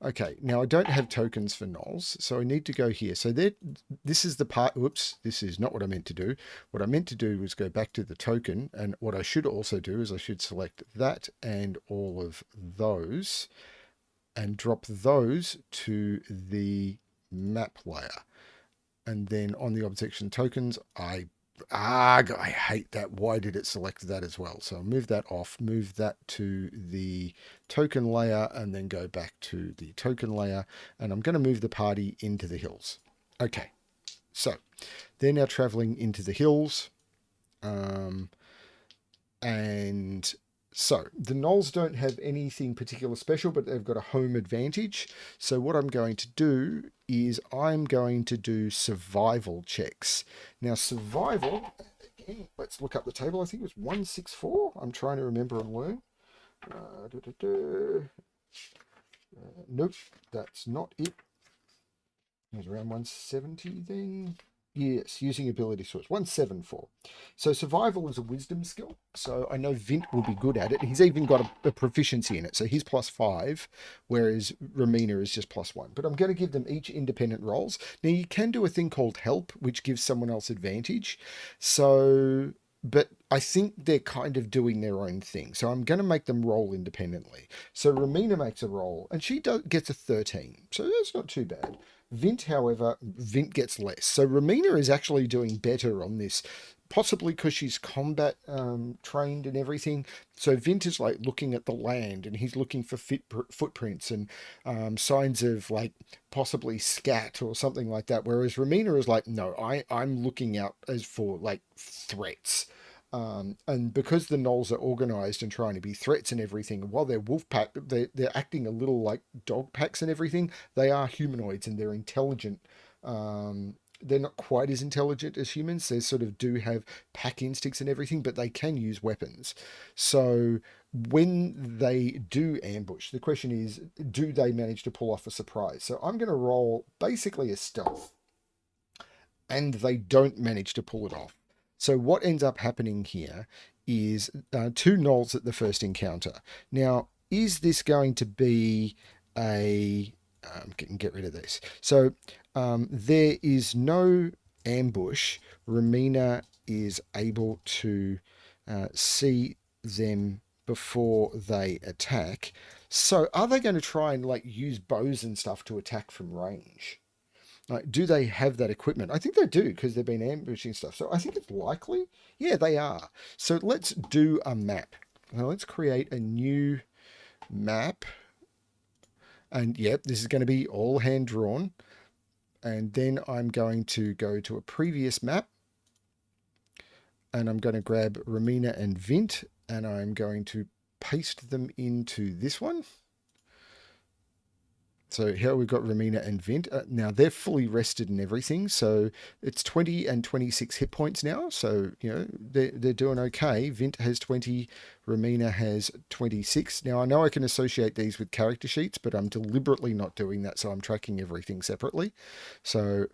Okay, now I don't have tokens for gnolls, so I need to go here. So this is the part, whoops, this is not what I meant to do. What I meant to do was go back to the token, and what I should also do is I should select that and all of those, and drop those to the map layer. And then on the object section tokens, I hate that. Why did it select that as well? So I'll move that off, move that to the token layer, and then go back to the token layer. And I'm going to move the party into the hills. Okay, so they're now traveling into the hills. And so the gnolls don't have anything particular special, but they've got a home advantage. So what I'm going to do is I'm going to do survival checks. Now survival, again, let's look up the table. I think it was 164. I'm trying to remember and learn. Nope, that's not it. It was around 170 then. Yes, using ability source. 174. So survival is a wisdom skill. So I know Vint will be good at it. He's even got a proficiency in it. So he's +5, whereas Romina is just +1. But I'm going to give them each independent rolls. Now you can do a thing called help, which gives someone else advantage. So, but I think they're kind of doing their own thing. So I'm going to make them roll independently. So Romina makes a roll, and she gets a 13. So that's not too bad. Vint, however, Vint gets less. So Romina is actually doing better on this, possibly because she's combat trained and everything. So Vint is like looking at the land and he's looking for footprints and signs of like possibly scat or something like that. Whereas Romina is like, no, I'm looking out as for like threats. And because the gnolls are organized and trying to be threats and everything, while they're wolf pack, they're acting a little like dog packs and everything. They are humanoids and they're intelligent. They're not quite as intelligent as humans. They sort of do have pack instincts and everything, but they can use weapons. So when they do ambush, the question is, do they manage to pull off a surprise? So I'm going to roll basically a stealth, and they don't manage to pull it off. So what ends up happening here is two gnolls at the first encounter. Now, is this going to be a... get rid of this. So there is no ambush. Romina is able to see them before they attack. So are they going to try and like use bows and stuff to attack from range? Like, do they have that equipment? I think they do because they've been ambushing stuff. So I think it's likely. Yeah, they are. So let's do a map. Now let's create a new map. And yep, this is going to be all hand drawn. And then I'm going to go to a previous map. And I'm going to grab Romina and Vint. And I'm going to paste them into this one. So here we've got Romina and Vint. Now they're fully rested and everything. So it's 20 and 26 hit points now. So, you know, they're doing okay. Vint has 20, Romina has 26. Now I know I can associate these with character sheets, but I'm deliberately not doing that. So I'm tracking everything separately. So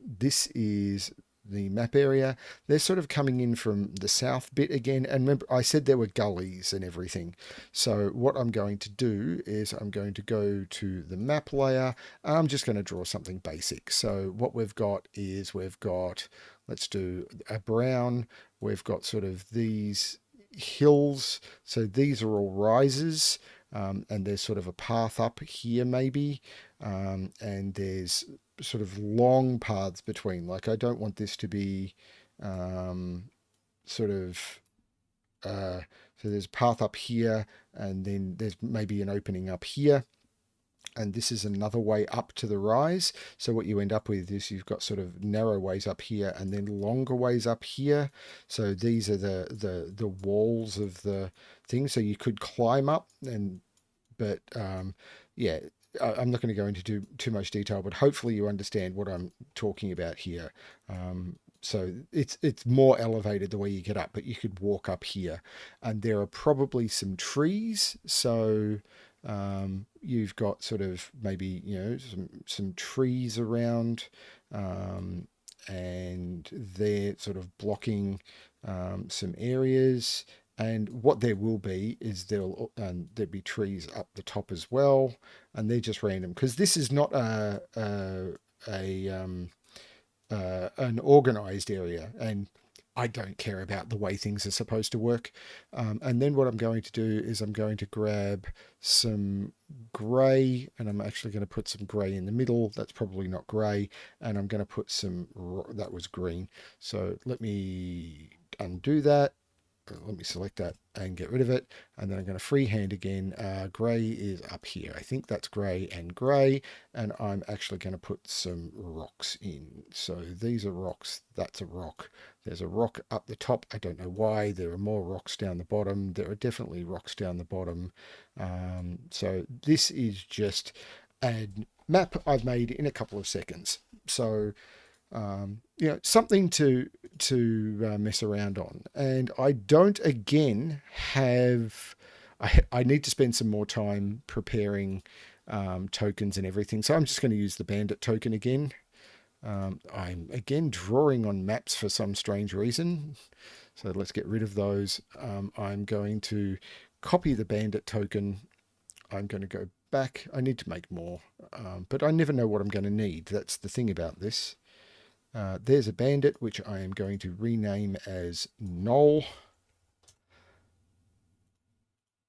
this is the map area. They're sort of coming in from the south bit again. And remember, I said there were gullies and everything. So what I'm going to do is I'm going to go to the map layer. I'm just going to draw something basic. So what we've got is let's do a brown. We've got sort of these hills. So these are all rises. And there's sort of a path up here maybe. And there's sort of long paths between. Like I don't want this to be sort of so there's a path up here, and then there's maybe an opening up here, and this is another way up to the rise. So what you end up with is you've got sort of narrow ways up here and then longer ways up here. So these are the walls of the thing. So you could climb up, but yeah, I'm not going to go into too much detail, but hopefully you understand what I'm talking about here. So it's more elevated the way you get up, but you could walk up here, and there are probably some trees. So you've got sort of maybe some trees around, and they're sort of blocking some areas. And what there will be is there'll be trees up the top as well, and they're just random because this is not an organized area, and I don't care about the way things are supposed to work. And then what I'm going to do is I'm going to grab some grey, and I'm actually going to put some grey in the middle. That's probably not grey. And I'm going to put that was green. So let me undo that. Let me select that and get rid of it, and then I'm going to freehand again. Grey is up here. I think that's grey, and I'm actually going to put some rocks in. So these are rocks, that's a rock. There's a rock up the top. I don't know why. There are more rocks down the bottom. There are definitely rocks down the bottom. So this is just a map I've made in a couple of seconds. So something to mess around on. And I don't again have. I need to spend some more time preparing tokens and everything. So I'm just going to use the bandit token again. I'm again drawing on maps for some strange reason. So let's get rid of those. I'm going to copy the bandit token. I'm going to go back. I need to make more, but I never know what I'm going to need. That's the thing about this. There's a bandit, which I am going to rename as Gnoll.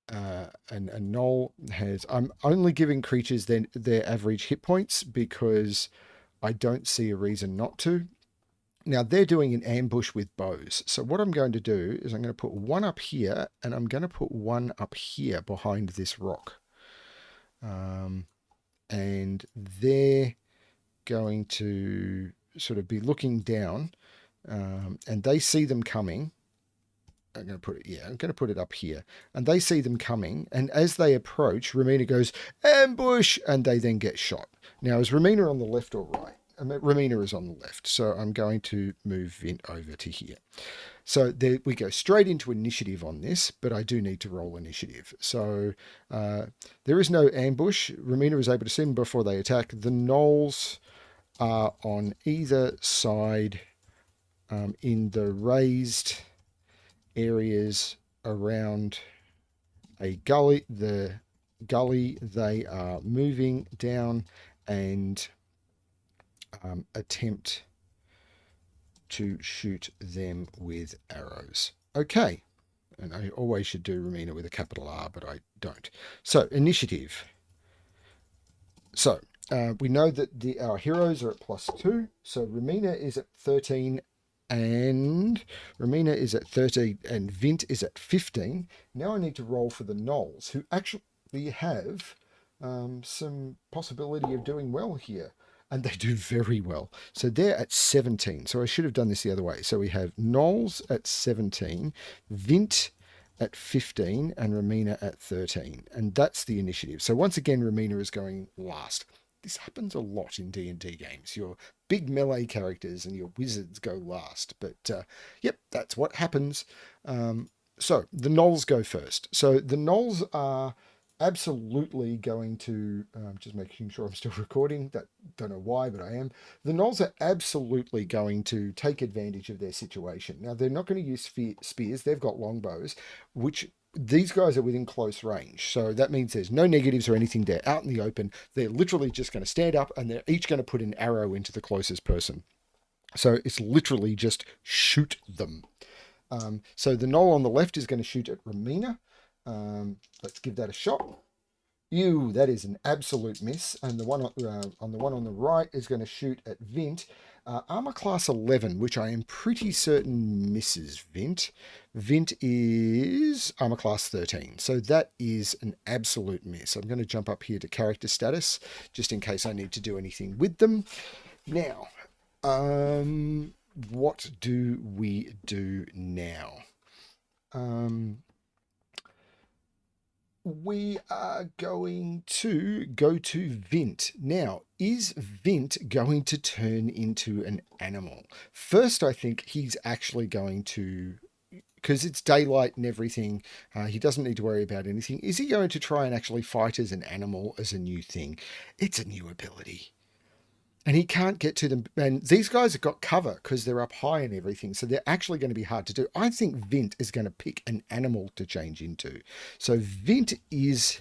And a Gnoll has... I'm only giving creatures their average hit points because I don't see a reason not to. Now, they're doing an ambush with bows. So what I'm going to do is I'm going to put one up here, and I'm going to put one up here behind this rock. And they're going to sort of be looking down, and they see them coming. I'm going to put it up here. And they see them coming, and as they approach, Romina goes, ambush, and they then get shot. Now, is Romina on the left or right? Romina is on the left, so I'm going to move Vint over to here. So there we go, straight into initiative on this, but I do need to roll initiative. So there is no ambush. Romina is able to see them before they attack. The gnolls are on either side in the raised areas around a gully. The gully they are moving down and attempt to shoot them with arrows. Okay. And I always should do Romina with a capital R, but I don't. So, initiative. So, we know that our heroes are at +2. So, Romina is at 13 and Romina is at 13 and Vint is at 15. Now I need to roll for the gnolls, who actually have some possibility of doing well here. And they do very well. So they're at 17. So I should have done this the other way. So we have gnolls at 17, Vint at 15, and Romina at 13. And that's the initiative. So once again, Romina is going last. This happens a lot in D&D games. Your big melee characters and your wizards go last. But yep, that's what happens. So the gnolls go first. So the gnolls are absolutely going to, just making sure I'm still recording, that don't know why, but I am. The gnolls are absolutely going to take advantage of their situation. Now, they're not going to use spears. They've got longbows, which these guys are within close range. So that means there's no negatives or anything. They're out in the open. They're literally just going to stand up and they're each going to put an arrow into the closest person. So it's literally just shoot them. So the gnoll on the left is going to shoot at Romina. Let's give that a shot. Ew, that is an absolute miss. And the one on the right is going to shoot at Vint. Armor class 11, which I am pretty certain misses Vint. Vint is armor class 13. So that is an absolute miss. I'm going to jump up here to character status, just in case I need to do anything with them. Now, what do we do now? We are going to go to Vint. Now, is Vint going to turn into an animal? First, I think he's actually going to, because it's daylight and everything, he doesn't need to worry about anything. Is he going to try and actually fight as an animal, as a new thing? It's a new ability. And he can't get to them. And these guys have got cover because they're up high and everything. So they're actually going to be hard to do. I think Vint is going to pick an animal to change into. So Vint is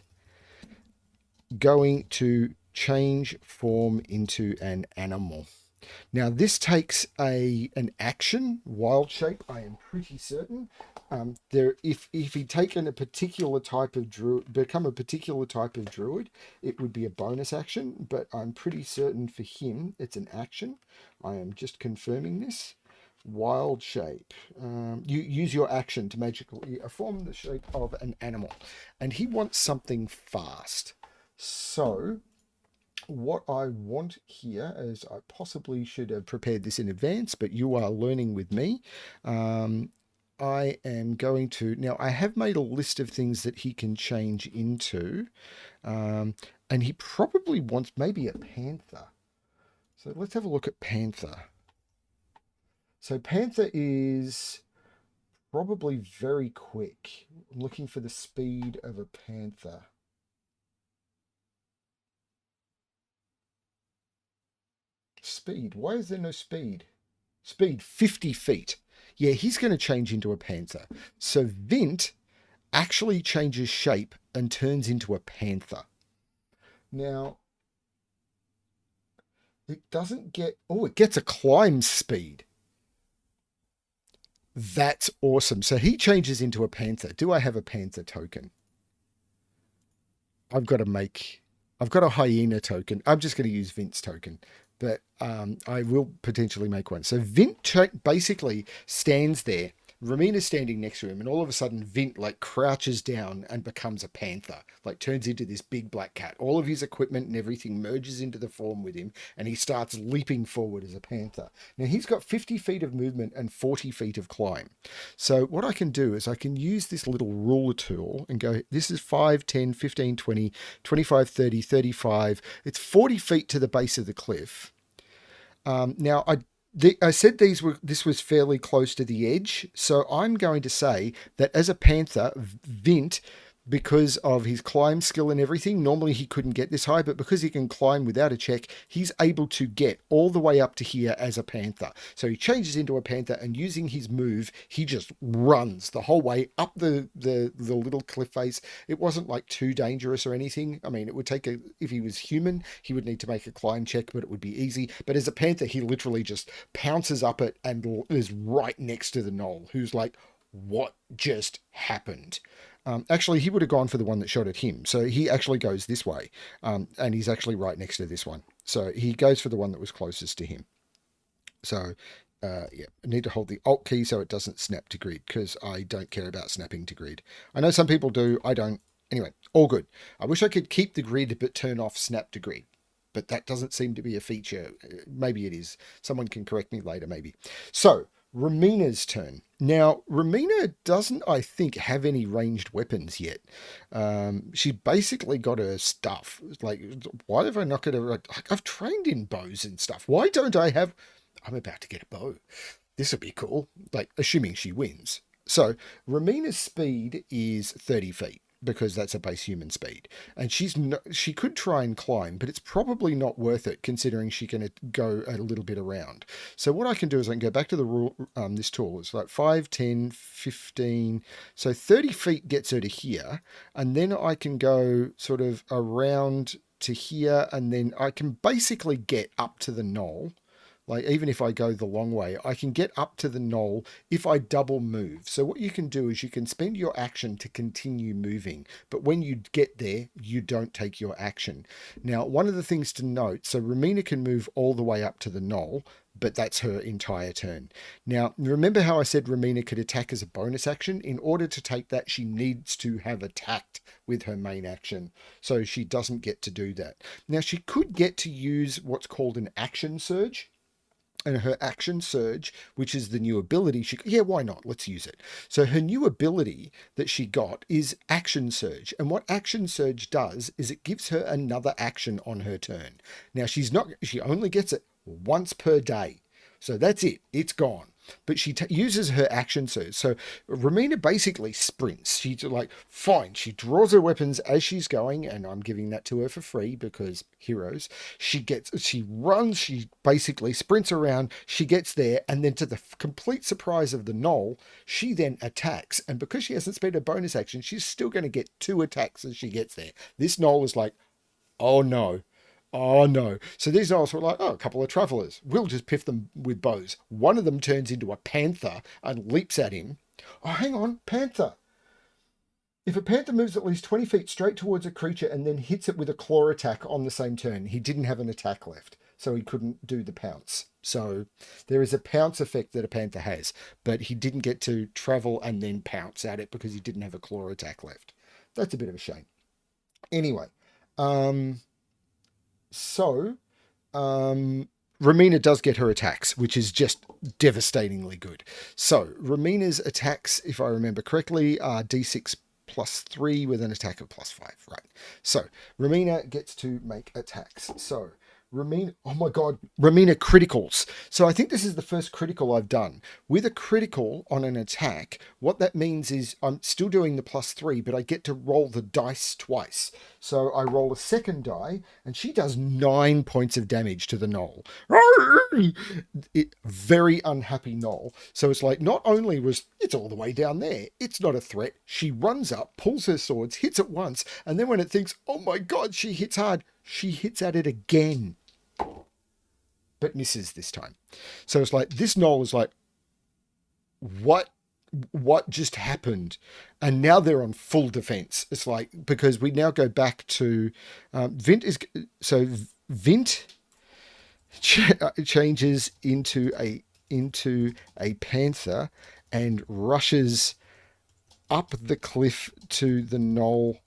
going to change form into an animal. Now this takes an action, wild shape, I am pretty certain. If he'd taken a particular type of druid, become a particular type of druid, it would be a bonus action, but I'm pretty certain for him it's an action. I am just confirming this. Wild shape. You use your action to magically form the shape of an animal, and he wants something fast. So what I want here is, I possibly should have prepared this in advance, but you are learning with me. I am going to, now I have made a list of things that he can change into, and he probably wants maybe a panther. So let's have a look at panther. So panther is probably very quick. I'm looking for the speed of a panther. Speed. Why is there no speed? Speed 50 feet. Yeah, he's going to change into a panther. So Vint actually changes shape and turns into a panther. Now, it doesn't get... Oh, it gets a climb speed. That's awesome. So he changes into a panther. Do I have a panther token? I've got to make... I've got a hyena token. I'm just going to use Vint's token. But I will potentially make one. So Vint basically stands there. Romina's standing next to him, and all of a sudden Vint like crouches down and becomes a panther, like turns into this big black cat. All of his equipment and everything merges into the form with him, and he starts leaping forward as a panther. Now he's got 50 feet of movement and 40 feet of climb. So what I can do is I can use this little ruler tool and go, this is 5, 10, 15, 20, 25, 30, 35. It's 40 feet to the base of the cliff. Now, I said this was fairly close to the edge, so I'm going to say that as a panther, Vint, because of his climb skill and everything, normally he couldn't get this high, but because he can climb without a check, he's able to get all the way up to here as a panther. So he changes into a panther, and using his move, he just runs the whole way up the little cliff face. It wasn't like too dangerous or anything. I mean, it would take if he was human, he would need to make a climb check, but it would be easy. But as a panther, he literally just pounces up it and is right next to the gnoll, who's like, what just happened? Actually, he would have gone for the one that shot at him. So he actually goes this way, and he's actually right next to this one. So he goes for the one that was closest to him. So, yeah, I need to hold the Alt key so it doesn't snap to grid, because I don't care about snapping to grid. I know some people do. I don't. Anyway, all good. I wish I could keep the grid but turn off snap to grid. But that doesn't seem to be a feature. Maybe it is. Someone can correct me later, maybe. So, Romina's turn. Now, Romina doesn't, I think, have any ranged weapons yet. She basically got her stuff. Like, why have I not got her? I've trained in bows and stuff. Why don't I have... I'm about to get a bow. This would be cool. Like, assuming she wins. So, Romina's speed is 30 feet, because that's a base human speed. And she could try and climb, but it's probably not worth it considering she can go a little bit around. So what I can do is I can go back to the rule, this tool. It's like 5, 10, 15. So 30 feet gets her to here. And then I can go sort of around to here. And then I can basically get up to the gnoll. Like, even if I go the long way, I can get up to the gnoll if I double move. So what you can do is you can spend your action to continue moving. But when you get there, you don't take your action. Now, one of the things to note, so Romina can move all the way up to the gnoll, but that's her entire turn. Now, remember how I said Romina could attack as a bonus action? In order to take that, she needs to have attacked with her main action. So she doesn't get to do that. Now, she could get to use what's called an action surge. And her action surge, which is the new ability, yeah, why not? Let's use it. So her new ability that she got is action surge. And what action surge does is it gives her another action on her turn. Now she only gets it once per day. So that's it. It's gone. But she uses her action surge. So Romina basically sprints. She's like, fine. She draws her weapons as she's going, and I'm giving that to her for free because heroes. She runs, she basically sprints around, she gets there, and then to the complete surprise of the gnoll, she then attacks. And because she hasn't spent a bonus action, she's still going to get 2 attacks as she gets there. This gnoll is like, oh no. Oh no. So these gnolls were like, oh, a couple of travelers. We'll just piff them with bows. One of them turns into a panther and leaps at him. Oh, hang on. Panther. If a panther moves at least 20 feet straight towards a creature and then hits it with a claw attack on the same turn, he didn't have an attack left, so he couldn't do the pounce. So there is a pounce effect that a panther has, but he didn't get to travel and then pounce at it because he didn't have a claw attack left. That's a bit of a shame. Anyway, So, Romina does get her attacks, which is just devastatingly good. So, Romina's attacks, if I remember correctly, are D6 plus 3 with an attack of plus 5. Right. So, Romina gets to make attacks. So, Romina, oh my God, Romina criticals. So I think this is the first critical I've done. With a critical on an attack, what that means is I'm still doing the +3, but I get to roll the dice twice. So I roll a second die, and she does 9 points of damage to the gnoll. Very unhappy gnoll. So it's like, not only was it's all the way down there, it's not a threat. She runs up, pulls her swords, hits it once, and then when it thinks, oh my God, she hits hard, she hits at it again, but misses this time. So it's like, this gnoll is like, what just happened? And now they're on full defense. It's like, because we now go back to Vint is so Vint changes into a panther and rushes up the cliff to the gnoll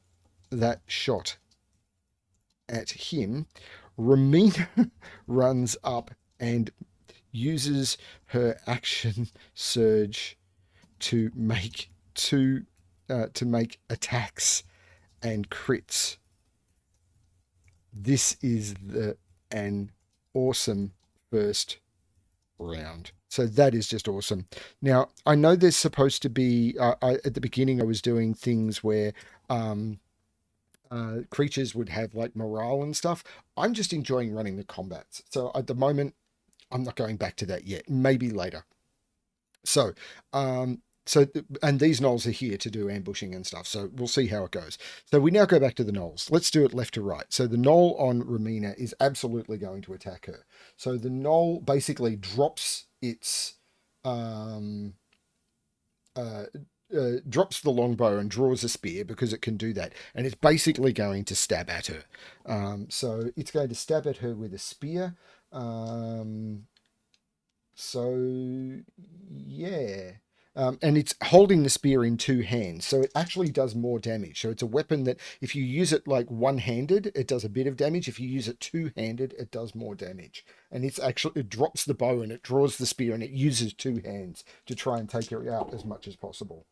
that shot at him. Romina runs up and uses her action surge to make attacks and crits. This is an awesome first round. So that is just awesome. Now, I know there's supposed to be, at the beginning, I was doing things where creatures would have like morale and stuff. I'm just enjoying running the combats. So at the moment, I'm not going back to that yet. Maybe later. So, and these gnolls are here to do ambushing and stuff. So we'll see how it goes. So we now go back to the gnolls. Let's do it left to right. So the gnoll on Romina is absolutely going to attack her. So the gnoll basically drops its drops the longbow and draws a spear because it can do that, and it's basically going to stab at her. So it's going to stab at her with a spear. So yeah. And it's holding the spear in two hands, so it actually does more damage. So it's a weapon that if you use it like one-handed, it does a bit of damage. If you use it two-handed, it does more damage. And it drops the bow and it draws the spear and it uses two hands to try and take her out as much as possible.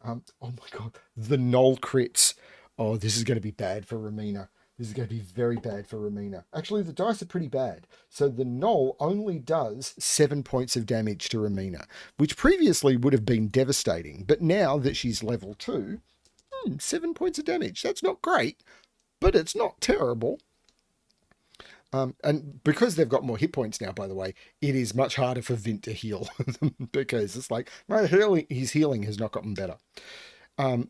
Oh my God, the gnoll crits. Oh, this is going to be bad for Romina. This is going to be very bad for Romina. Actually, the dice are pretty bad. So the gnoll only does 7 points of damage to Romina, which previously would have been devastating. But now that she's level 2, 7 points of damage. That's not great, but it's not terrible. And because they've got more hit points now, by the way, it is much harder for Vint to heal because it's like his healing has not gotten better.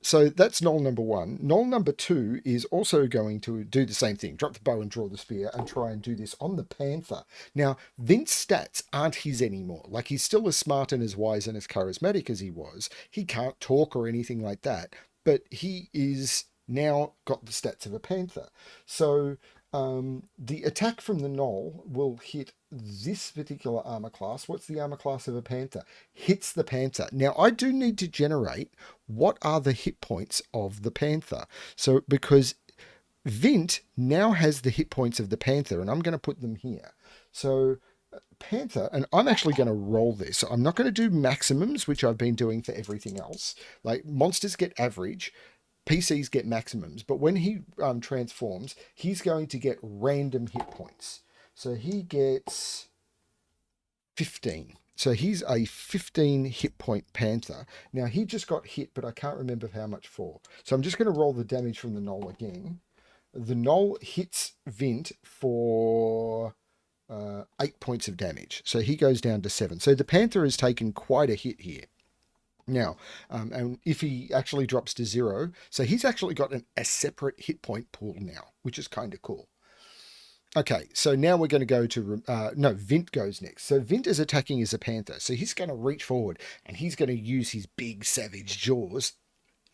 So that's gnoll number 1. Gnoll number 2 is also going to do the same thing. Drop the bow and draw the spear and try and do this on the panther. Now, Vint's stats aren't his anymore. Like, he's still as smart and as wise and as charismatic as he was. He can't talk or anything like that, but he is now got the stats of a panther. So the attack from the gnoll will hit this particular armor class. What's the armor class of a panther? Hits the panther. Now, I do need to generate what are the hit points of the panther. So, because Vint now has the hit points of the panther, and I'm going to put them here. So, panther, and I'm actually going to roll this. So I'm not going to do maximums, which I've been doing for everything else. Like, monsters get average, PCs get maximums, but when he transforms, he's going to get random hit points. So he gets 15. So he's a 15 hit point panther. Now, he just got hit, but I can't remember how much for. So I'm just going to roll the damage from the gnoll again. The gnoll hits Vint for 8 points of damage. So he goes down to 7. So the panther has taken quite a hit here. Now, and if he actually drops to 0, so he's actually got a separate hit point pool now, which is kind of cool. Okay, so now we're going to go to, Vint goes next. So Vint is attacking as a panther. So he's going to reach forward and he's going to use his big savage jaws.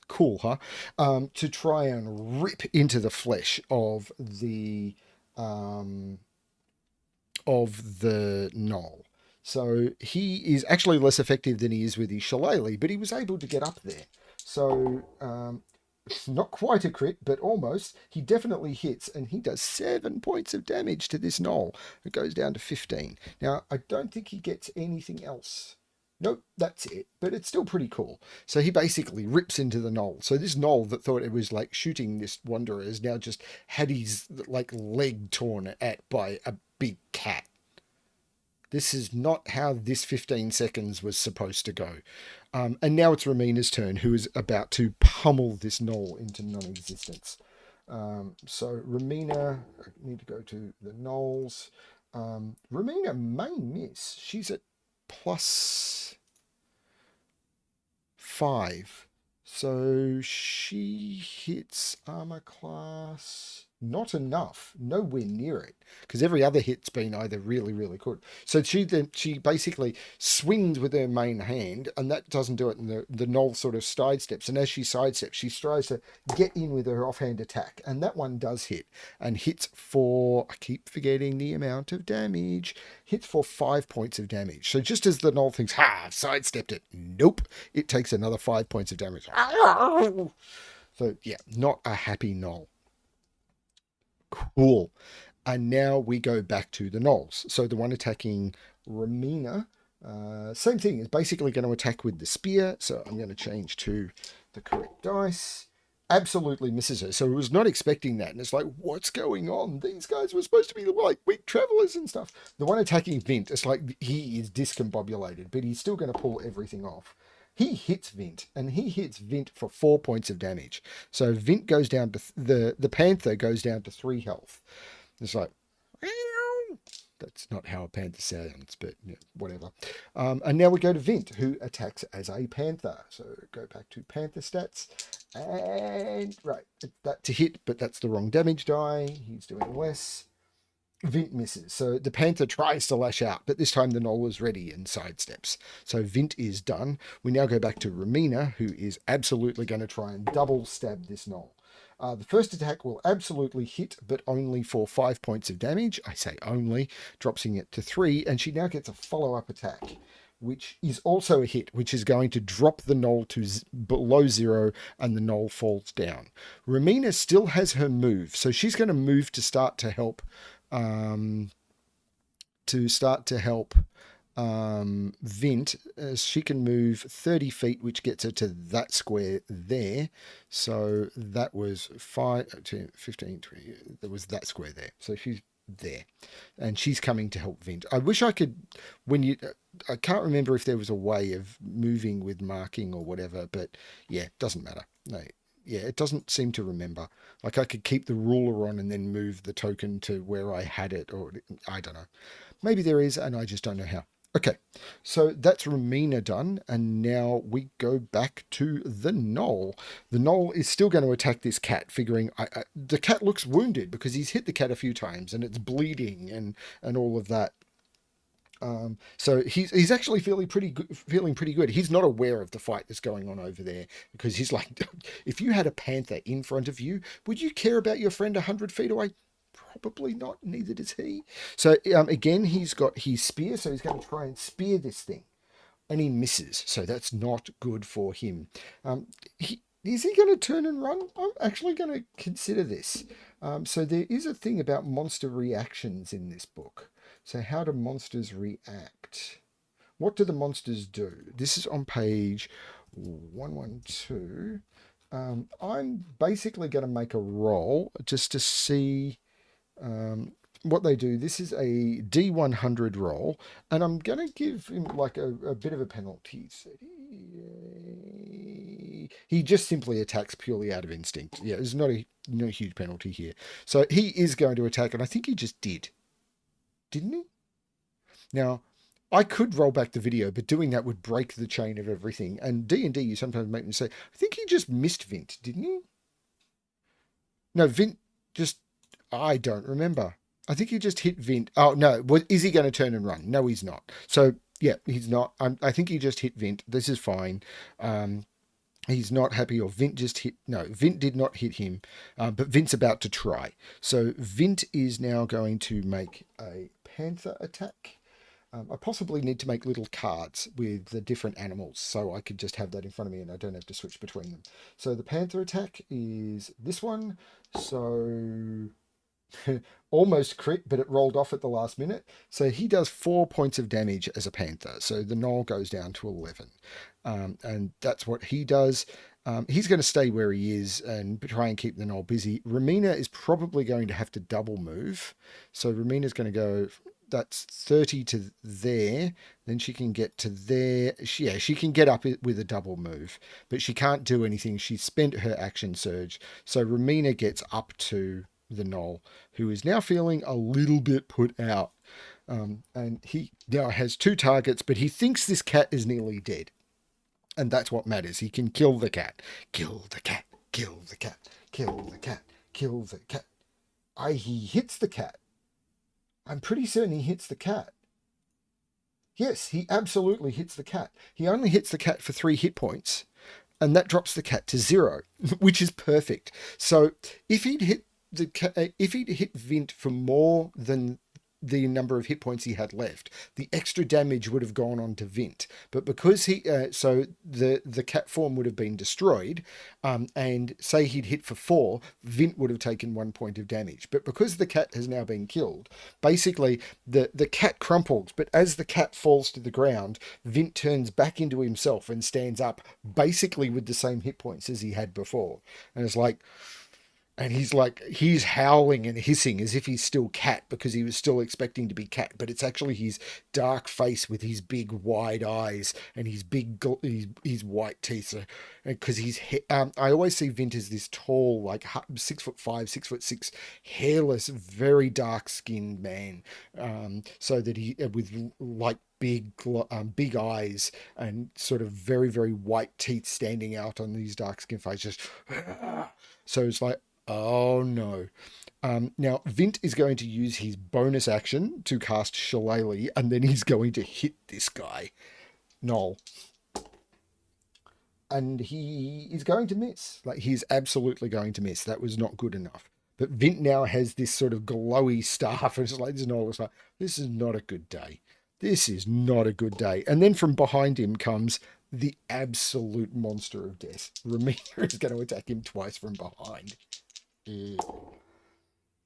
Cool, huh? To try and rip into the flesh of the gnoll. So he is actually less effective than he is with his shillelagh, but he was able to get up there. So not quite a crit, but almost. He definitely hits, and he does 7 points of damage to this gnoll. It goes down to 15. Now, I don't think he gets anything else. Nope, that's it. But it's still pretty cool. So he basically rips into the gnoll. So this gnoll that thought it was like shooting this wanderer is now just had his like leg torn at by a big cat. This is not how this 15 seconds was supposed to go. And now it's Romina's turn, who is about to pummel this gnoll into non-existence. So Romina, I need to go to the gnolls. Romina may miss. She's at +5. So she hits armor class. Not enough, nowhere near it, because every other hit's been either really, really good. So she basically swings with her main hand, and that doesn't do it. And the gnoll sort of sidesteps, and as she sidesteps, she tries to get in with her offhand attack, and that one does hit, and hits for, I keep forgetting the amount of damage, hits for 5 points of damage. So just as the gnoll thinks, ha, I've sidestepped it, nope, it takes another 5 points of damage. So yeah, not a happy gnoll. Cool. And now we go back to the gnolls. So the one attacking Romina, same thing, is basically going to attack with the spear. So I'm going to change to the correct dice. Absolutely misses her. So I was not expecting that. And it's like, what's going on? These guys were supposed to be like weak travelers and stuff. The one attacking Vint, it's like he is discombobulated, but he's still going to pull everything off. He hits Vint, and he hits Vint for 4 points of damage. So Vint goes down to the panther goes down to 3 health. It's like, that's not how a panther sounds, but yeah, whatever. And now we go to Vint, who attacks as a panther. So go back to panther stats, and right, that to hit, but that's the wrong damage die. He's doing less. Vint misses. So the panther tries to lash out, but this time the gnoll is ready and sidesteps. So Vint is done. We now go back to Romina, who is absolutely going to try and double stab this gnoll. The first attack will absolutely hit, but only for 5 points of damage. I say only, dropping it to 3, and she now gets a follow-up attack, which is also a hit, which is going to drop the gnoll to below 0, and the gnoll falls down. Romina still has her move, so she's going to move to start to help um, Vint. She can move 30 feet, which gets her to that square there. So that was 5, 10, 15, 20. There was that square there. So she's there. And she's coming to help Vint. I wish I could, I can't remember if there was a way of moving with marking or whatever, but yeah, doesn't matter. No, yeah, it doesn't seem to remember. Like I could keep the ruler on and then move the token to where I had it, or I don't know. Maybe there is, and I just don't know how. Okay, so that's Romina done, and now we go back to the gnoll. The gnoll is still going to attack this cat, figuring the cat looks wounded because he's hit the cat a few times and it's bleeding and all of that. So he's actually feeling pretty good. He's not aware of the fight that's going on over there because he's like, if you had a panther in front of you, would you care about your friend 100 feet away? Probably not. Neither does he. So again, he's got his spear, so he's going to try and spear this thing, and he misses. So that's not good for him. Is he going to turn and run? I'm actually going to consider this. So there is a thing about monster reactions in this book. So how do monsters react? What do the monsters do? This is on page 112. I'm basically going to make a roll just to see what they do. This is a D100 roll, and I'm going to give him like a bit of a penalty. So he just simply attacks purely out of instinct. Yeah, there's no huge penalty here. So he is going to attack, and I think he just did. Didn't he? Now, I could roll back the video, but doing that would break the chain of everything. And D&D, you sometimes make me say, I think he just missed Vint, didn't he? No, Vint just... I don't remember. I think he just hit Vint. Oh, no. Is he going to turn and run? No, he's not. So, yeah, he's not. I think he just hit Vint. This is fine. He's not happy, or Vint just hit... No, Vint did not hit him, but Vint's about to try. So Vint is now going to make a panther attack. I possibly need to make little cards with the different animals so I could just have that in front of me and I don't have to switch between them. So the panther attack is this one. So Almost crit, but it rolled off at the last minute. So he does 4 points of damage as a panther. So the gnoll goes down to 11. And that's what he does. He's going to stay where he is and try and keep the gnoll busy. Romina is probably going to have to double move. So Romina's going to go, that's 30 to there. Then she can get to there. She can get up with a double move, but she can't do anything. She spent her action surge. So Romina gets up to the gnoll, who is now feeling a little bit put out. And he now has two targets, but he thinks this cat is nearly dead. And that's what matters. He can kill the cat. Kill the cat. Kill the cat. Kill the cat. Kill the cat. He hits the cat. I'm pretty certain he hits the cat. Yes, he absolutely hits the cat. He only hits the cat for 3 hit points, and that drops the cat to 0, which is perfect. So if he'd hit Vint for more than the number of hit points he had left, the extra damage would have gone on to Vint. But because so the cat form would have been destroyed, and say he'd hit for 4, Vint would have taken 1 point of damage. But because the cat has now been killed, basically the cat crumples. But as the cat falls to the ground, Vint turns back into himself and stands up, basically with the same hit points as he had before. And it's like, and he's howling and hissing as if he's still cat, because he was still expecting to be cat, but it's actually his dark face with his big wide eyes and his big his white teeth. Because I always see Vint as this tall, like 6'5", 6'6", hairless, very dark skinned man. So that he with like big eyes and sort of very, very white teeth standing out on these dark skin faces. So it's like, oh no. Now, Vint is going to use his bonus action to cast Shillelagh, and then he's going to hit this guy, Gnoll. And he is going to miss. Like, he's absolutely going to miss. That was not good enough. But Vint now has this sort of glowy staff, and it's like, this Gnoll is like, this is not a good day. This is not a good day. And then from behind him comes the absolute monster of death. Romina is going to attack him twice from behind.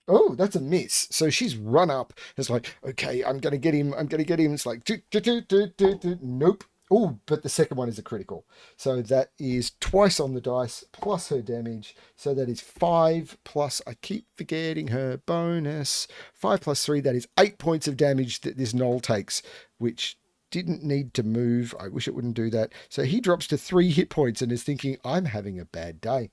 Oh, that's a miss. So she's run up. It's like, okay, I'm going to get him. I'm going to get him. It's like, nope. Oh, but the second one is a critical. So that is twice on the dice plus her damage. So that is 5 plus, I keep forgetting her bonus. 5 plus 3, that is 8 points of damage that this gnoll takes, which didn't need to move. I wish it wouldn't do that. So he drops to 3 hit points and is thinking, I'm having a bad day.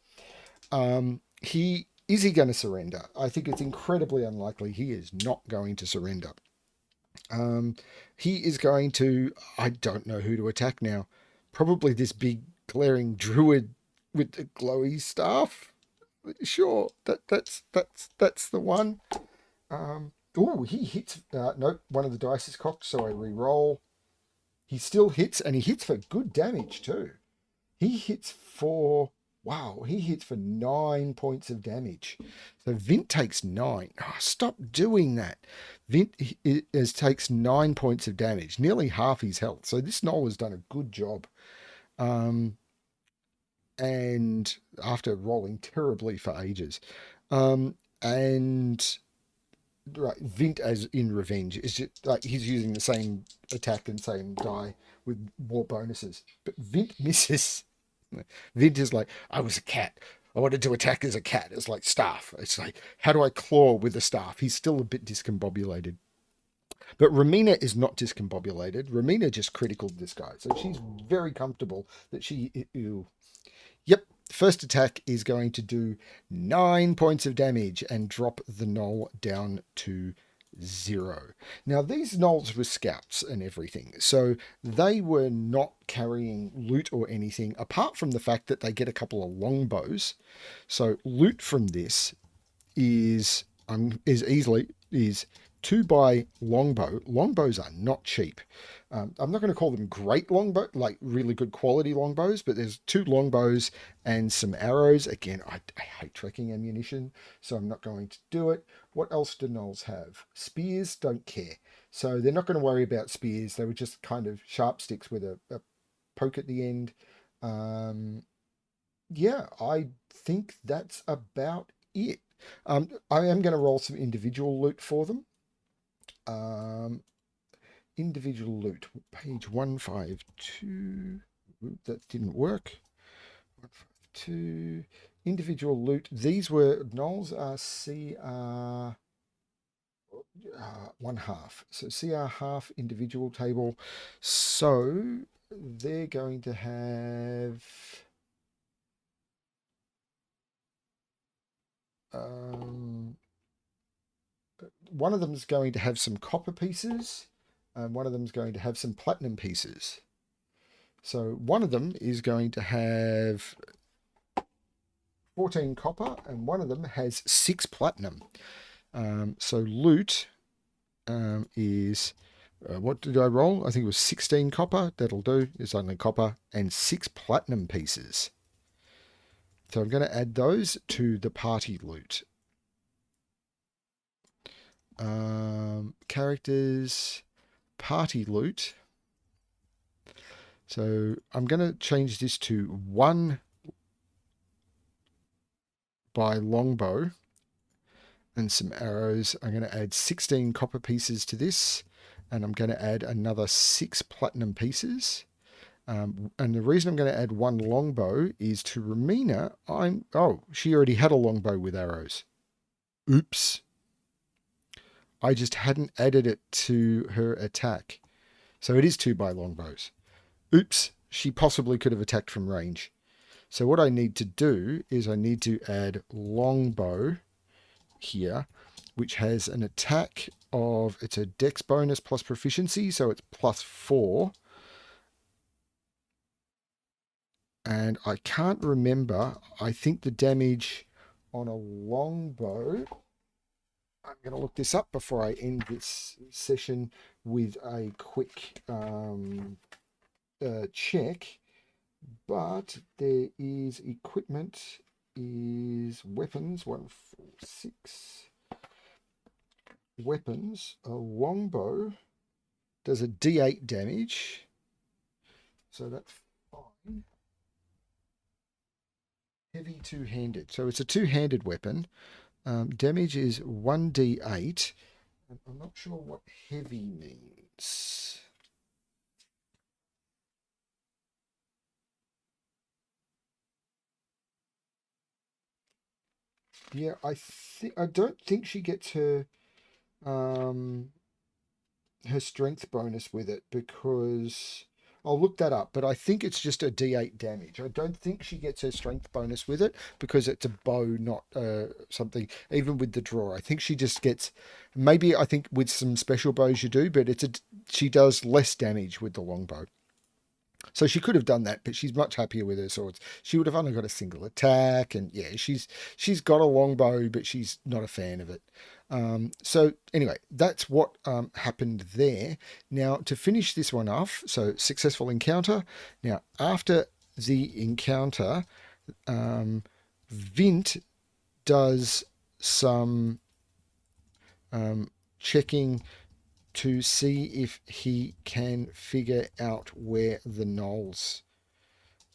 Is he going to surrender? I think it's incredibly unlikely he is not going to surrender. He is going to, I don't know who to attack now. Probably this big glaring druid with the glowy staff. Sure, that's the one. Oh, he hits. Nope, one of the dice is cocked, so I re-roll. He still hits, and he hits for good damage too. He hits for Wow, he hits for 9 points of damage. So Vint takes 9. Oh, stop doing that. Vint takes 9 points of damage, nearly half his health. So this gnoll has done a good job. And after rolling terribly for ages. And right, Vint, as in revenge, is just like he's using the same attack and same die with more bonuses. But Vint misses. Vint is like, I was a cat. I wanted to attack as a cat. It's like staff. It's like, how do I claw with the staff? He's still a bit discombobulated. But Romina is not discombobulated. Romina just critical this guy. So she's very comfortable that she... Ew. Yep, first attack is going to do 9 points of damage and drop the gnoll down to 0. Now, these gnolls were scouts and everything, so they were not carrying loot or anything, apart from the fact that they get a couple of longbows. So loot from this is 2 by longbow. Longbows are not cheap. I'm not going to call them great longbow, like really good quality longbows, but there's 2 longbows and some arrows. Again, I hate trekking ammunition, so I'm not going to do it. What else do gnolls have? Spears, don't care. So they're not going to worry about spears. They were just kind of sharp sticks with a poke at the end. Yeah, I think that's about it. I am going to roll some individual loot for them. Individual loot, page 152. That didn't work. 152. Individual loot. These were gnolls are CR one half. So CR half individual table. So they're going to have one of them is going to have some copper pieces, and one of them is going to have some platinum pieces. So one of them is going to have 14 copper, and one of them has 6 platinum. So loot is, what did I roll? I think it was 16 copper. That'll do. It's only copper and 6 platinum pieces. So I'm going to add those to the party loot. Characters, party loot. So I'm going to change this to 1 by longbow and some arrows. I'm going to add 16 copper pieces to this, and I'm going to add another 6 platinum pieces. And the reason I'm going to add 1 longbow is to Romina. She already had a longbow with arrows. Oops. I just hadn't added it to her attack. So it is 2 by longbows. Oops. She possibly could have attacked from range. So what I need to do is I need to add longbow here, which has an attack of, it's a dex bonus plus proficiency, so it's +4. And I can't remember, I think the damage on a longbow, I'm going to look this up before I end this session with a quick check, but there is equipment, is weapons, 146. Weapons, a longbow does a d8 damage, so that's fine. Heavy two-handed, so it's a two-handed weapon. Damage is 1d8. I'm not sure what heavy means. Yeah, I don't think she gets her strength bonus with it, because I'll look that up, but I think it's just a d8 damage. I don't think she gets her strength bonus with it because it's a bow, not something. Even with the draw, I think she just gets. Maybe I think with some special bows you do, but she does less damage with the longbow. So she could have done that, but she's much happier with her swords. She would have only got a single attack, and yeah, she's got a longbow, but she's not a fan of it. So anyway, that's what happened there. Now to finish this one off, so successful encounter. Now after the encounter, Vint does some checking to see if he can figure out where the gnolls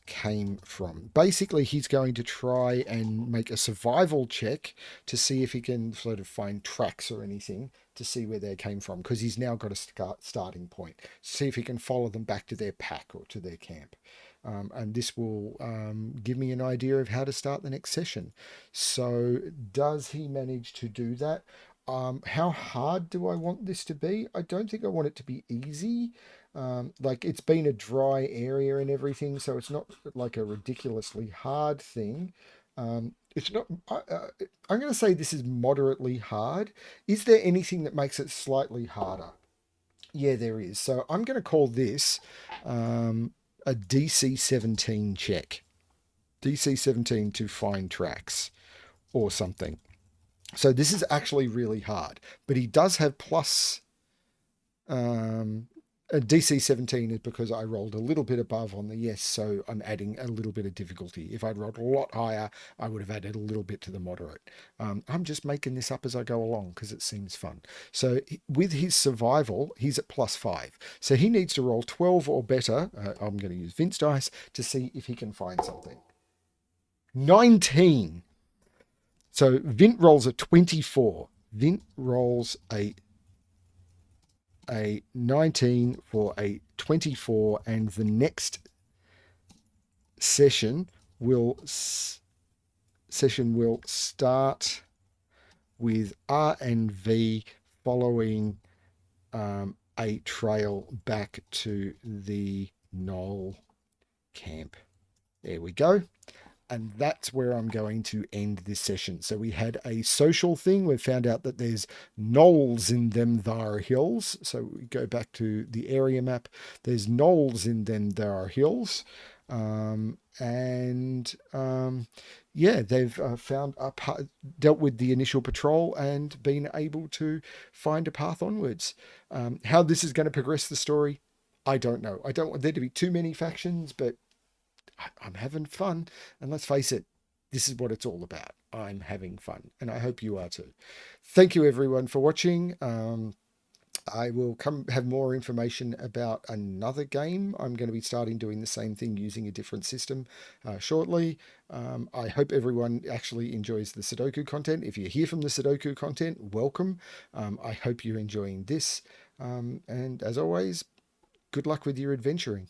came from. Basically, he's going to try and make a survival check to see if he can sort of find tracks or anything to see where they came from, because he's now got a starting point. See if he can follow them back to their pack or to their camp. And this will give me an idea of how to start the next session. So does he manage to do that? How hard do I want this to be? I don't think I want it to be easy. Like, it's been a dry area and everything, so it's not like a ridiculously hard thing. It's not. I'm going to say this is moderately hard. Is there anything that makes it slightly harder? Yeah, there is. So I'm going to call this a DC 17 check. DC 17 to find tracks or something. So this is actually really hard, but he does have plus a DC 17 is because I rolled a little bit above on the yes, so I'm adding a little bit of difficulty. If I'd rolled a lot higher, I would have added a little bit to the moderate. I'm just making this up as I go along because it seems fun. So with his survival, he's at +5. So he needs to roll 12 or better. I'm going to use Vince dice to see if he can find something. 19. So Vint rolls a 24. Vint rolls a 19 for a 24, and the next session will start with R and V following a trail back to the gnoll camp. There we go. And that's where I'm going to end this session. So we had a social thing. We found out that there's gnolls in them thar hills. So we go back to the area map. There's gnolls in them thar hills. Yeah, they've dealt with the initial patrol and been able to find a path onwards. How this is going to progress the story, I don't know. I don't want there to be too many factions, but I'm having fun. And let's face it, this is what it's all about. I'm having fun, and I hope you are too. Thank you everyone for watching. I will have more information about another game. I'm going to be starting doing the same thing using a different system shortly. I hope everyone actually enjoys the Sudoku content. If you're here from the Sudoku content, welcome. I hope you're enjoying this. And as always, good luck with your adventuring.